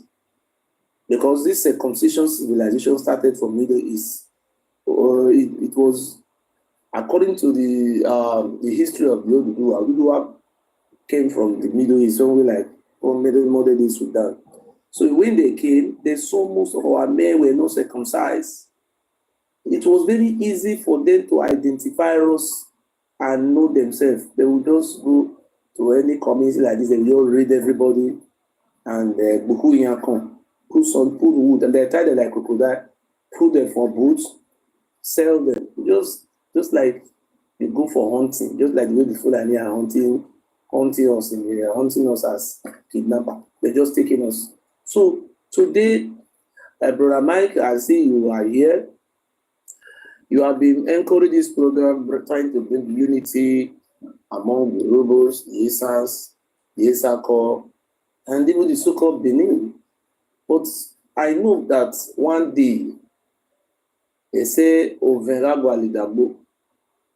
Because this circumcision civilization started from Middle East. It was, according to the history of the Oduduwa came from the Middle East, somewhere like modern day Sudan. So when they came, they saw most of our men were not circumcised. It was very easy for them to identify us and know themselves. They would just go to any community like this, they will just read everybody and Buku Yankom. Put wood, and they tie them like crocodile, put them for boots, sell them. Just like you go for hunting, just like the way the Fulani are hunting us in here, hunting us as kidnapper. They're just taking us. So today, Brother Mike, I see you are here. You have been encouraging this program, trying to bring unity among the rebels, the Isans, the Isako, and even the so-called Benin. But I know that one day, they say,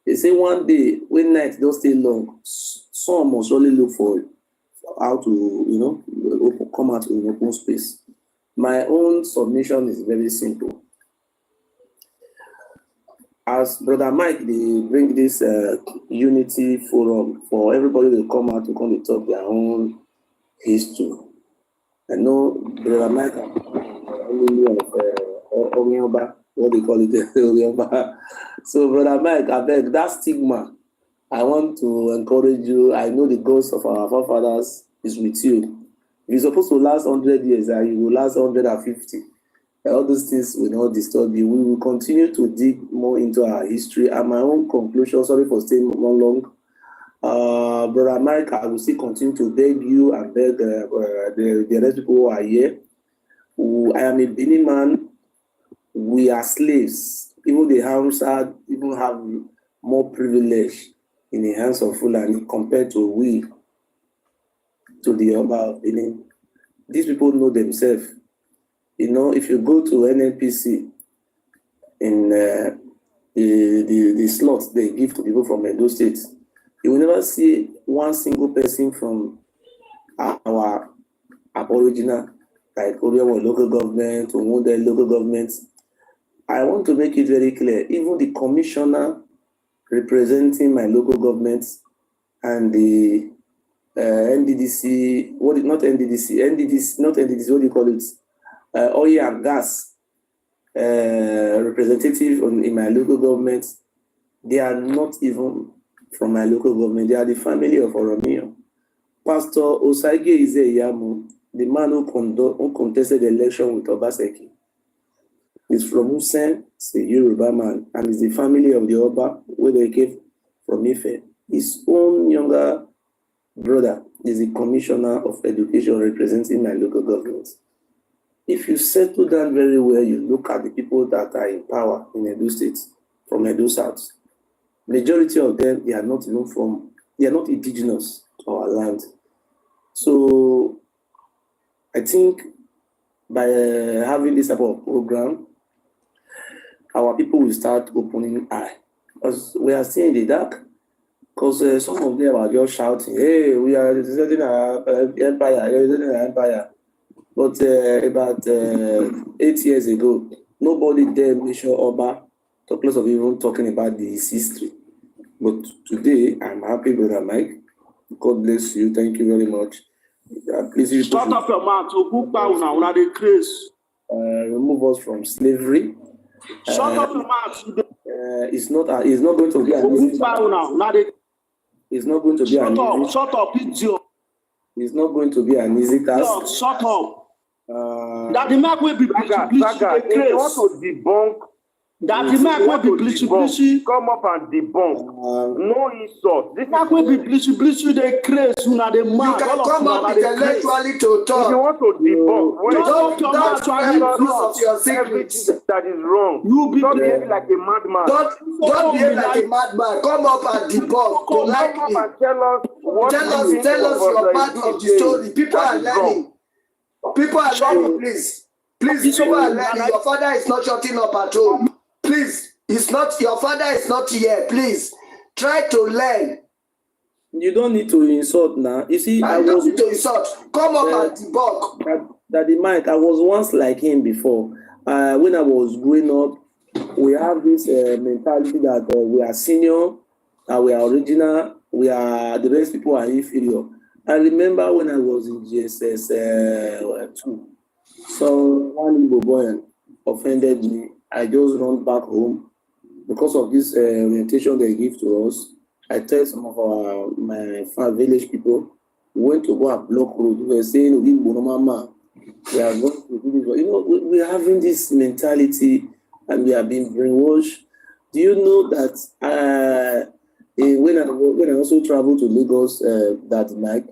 they say one day, when night don't stay long, some must only look for how to, come out in open space. My own submission is very simple. As Brother Mike, they bring this unity forum for everybody to come out to come to talk their own history. I know Brother Mike, what they call it, so Brother Mike, I beg that stigma. I want to encourage you. I know the ghost of our forefathers is with you. If you're supposed to last 100 years, you will last 150. All those things will not disturb you. We will continue to dig more into our history. And my own conclusion, sorry for staying long. Brother Mike, I will still continue to beg you and beg the rest people who are here. I am a Benin man. We are slaves. Even the Hausa even have more privilege in the hands of Fulani compared to the Oba of Benin. These people know themselves. You know, if you go to NNPC in the slots they give to people from Edo State, you will never see one single person from our aboriginal, like Oriental local government or modern local governments. I want to make it very clear, even the commissioner representing my local governments and the NDDC, what do you call it? Oil and gas representative in my local government, they are not even from my local government. They are the family of Oromio. Pastor Osagie Ize-Iyamu, the man who contested the election with Obaseki, is from Usen, he's a Yoruba man, and is the family of the Oba, where they came from Ife. His own younger brother is the commissioner of education representing my local government. If you settle down very well, you look at the people that are in power in Edo State, from Edo South. Majority of them, they are not indigenous to our land. So I think by having this type of program, our people will start opening eye. Because we are still in the dark. Because some of them are just shouting, hey, we are deserting our empire, we are deserting our empire. But about 8 years ago, nobody dare mention Oba, talk less of even talking about this history. But today, I'm happy with Mike. God bless you. Thank you very much. Please shut up your mouth. Una dey craze. Remove us from slavery. Shut up your mouth. It's not going to be an easy task. It's not going to be an easy. Shut up, idiot. It's not going to be an easy task. Shut up. That the mark will be bleachy. They want to debunk. That the mark will be bleachy. Come up and debunk. No insult. This mark will be bleachy. They craze. Una the mark. You can come up intellectually to talk. If you want to debunk, don't tell of your secrets. That is wrong. You be behave like a madman. Don't behave like a madman. Come up and debunk. Come up and tell us what tell us your part of the story. People are learning. People are learning, please. Please, people are learning. Your father is not shutting up at home. Please, your father is not here. Please, try to learn. You don't need to insult now. You see, I don't need to insult. Come up and debunk. Daddy Mike, I was once like him before. When I was growing up, we have this mentality that we are senior, we are original, the rest people are inferior. I remember when I was in GSS 2, so one Igbo boy offended me. I just run back home because of this orientation they give to us. I tell some of my village people, we went to go and block road. We were saying, we are going to do this. You know, we are having this mentality and we are being brainwashed. Do you know that when I also traveled to Lagos, that night,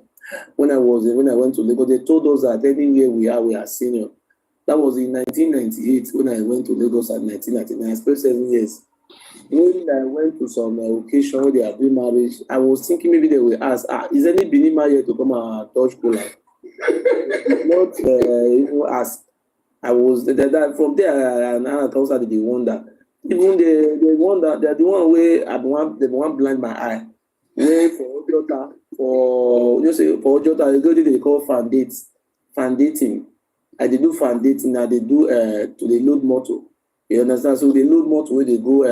when I went to Lagos, they told us that anywhere we are senior. That was in 1998 when I went to Lagos at 1999. I spent 7 years. When I went to some occasion where they are doing marriage, I was thinking maybe they will ask, is any Benin man here to come and touch Kola? Not even ask. I was from there, and I thought that they wonder. Even they wonder, they're the one where the one blind my eye. Where for Ojota, they call fan dating. I they do fan dating, and they do to the load motor. You understand? So they load motor where they go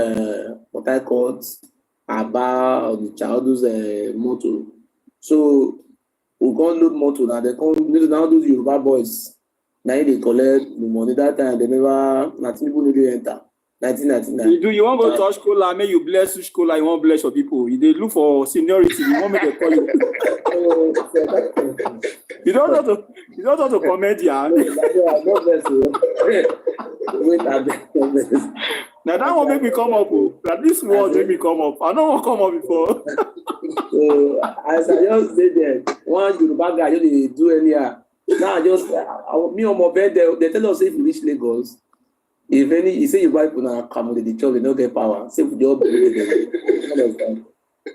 what I call Aba or the child's motor. So we can't load motor now. They come now those Yoruba boys. Now they collect the money that time. They never nothing people need to enter. 1999. You want to go touch Kola? May you bless which Kola you want bless your people. They look for seniority. You want me to call you? You don't know to comment, yeah. Now that one make me come up. At least one make me come up. I don't want to come up before. So as I just say that one Yoruba guy just do anyhow. Now I just me on my bed. They tell us if we reach Lagos. If any, you say you wife gonna come with the job, they don't get power. Say for job,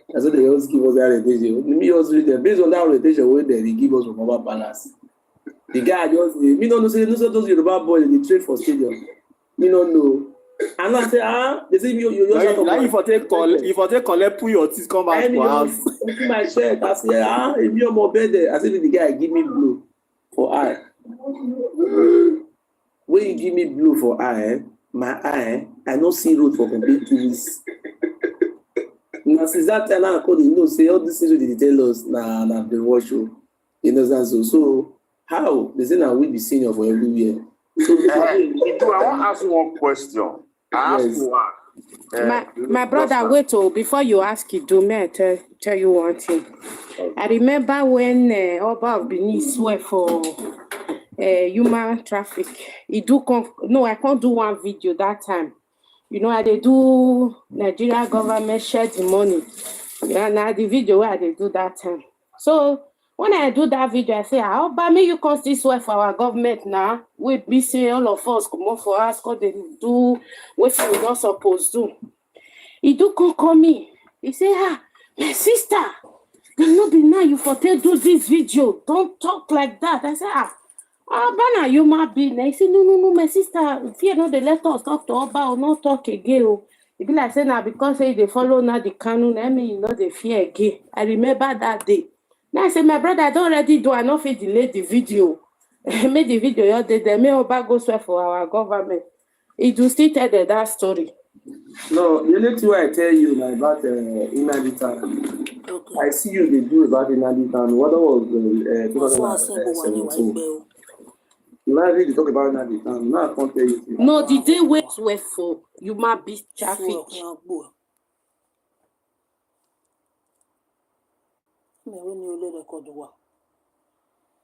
that's what they always give us that orientation. Me also based on that orientation, where they give us from our palace. The guy just me don't know say those Yoruba boys they trade for stadium. Me don't know. And I say they say you just like if I take collect pull your teeth come back to house. My shirt, I say if you're more better, I say the guy give me blue for eye. When you give me blue for eye, my eye, I don't see road for complete 2 weeks. Now since that time I call you know say all these things they tell us na the watch you understand so how they say now we be senior for everywhere. So I want to ask you one question. I ask you one. My brother, wait before you ask it, do me tell you one thing. I remember when Oba of Benin swear for human traffic. I can't do one video that time. You know, they do Nigeria government share the money. Yeah, now the video where they do that time. So when I do that video, I say, how about me you come this way for our government now? We be saying all of us come up for us, because they do what we not supposed to do. He do call me. He say, my sister, not be now you for do this video. Don't talk like that. I say, Bana, you might be. I say, no, my sister, fear not, they let us talk to Oba or not talk again. Oh. It be like saying now because say they follow now the canon, I mean, you know, they fear again. I remember that day. Now I say, my brother, I don't already do, I not fit delay the video. I made the video, your day, may Oba go swear for our government. It do still tell that story. No, the only thing I tell you like, about Inaditan. Okay. I see you they do about Inaditan. What was 2017? You already talk about Inaditan. Now I can't tell you. No, the day wait swear for you might be traffic. Me when you let the code work.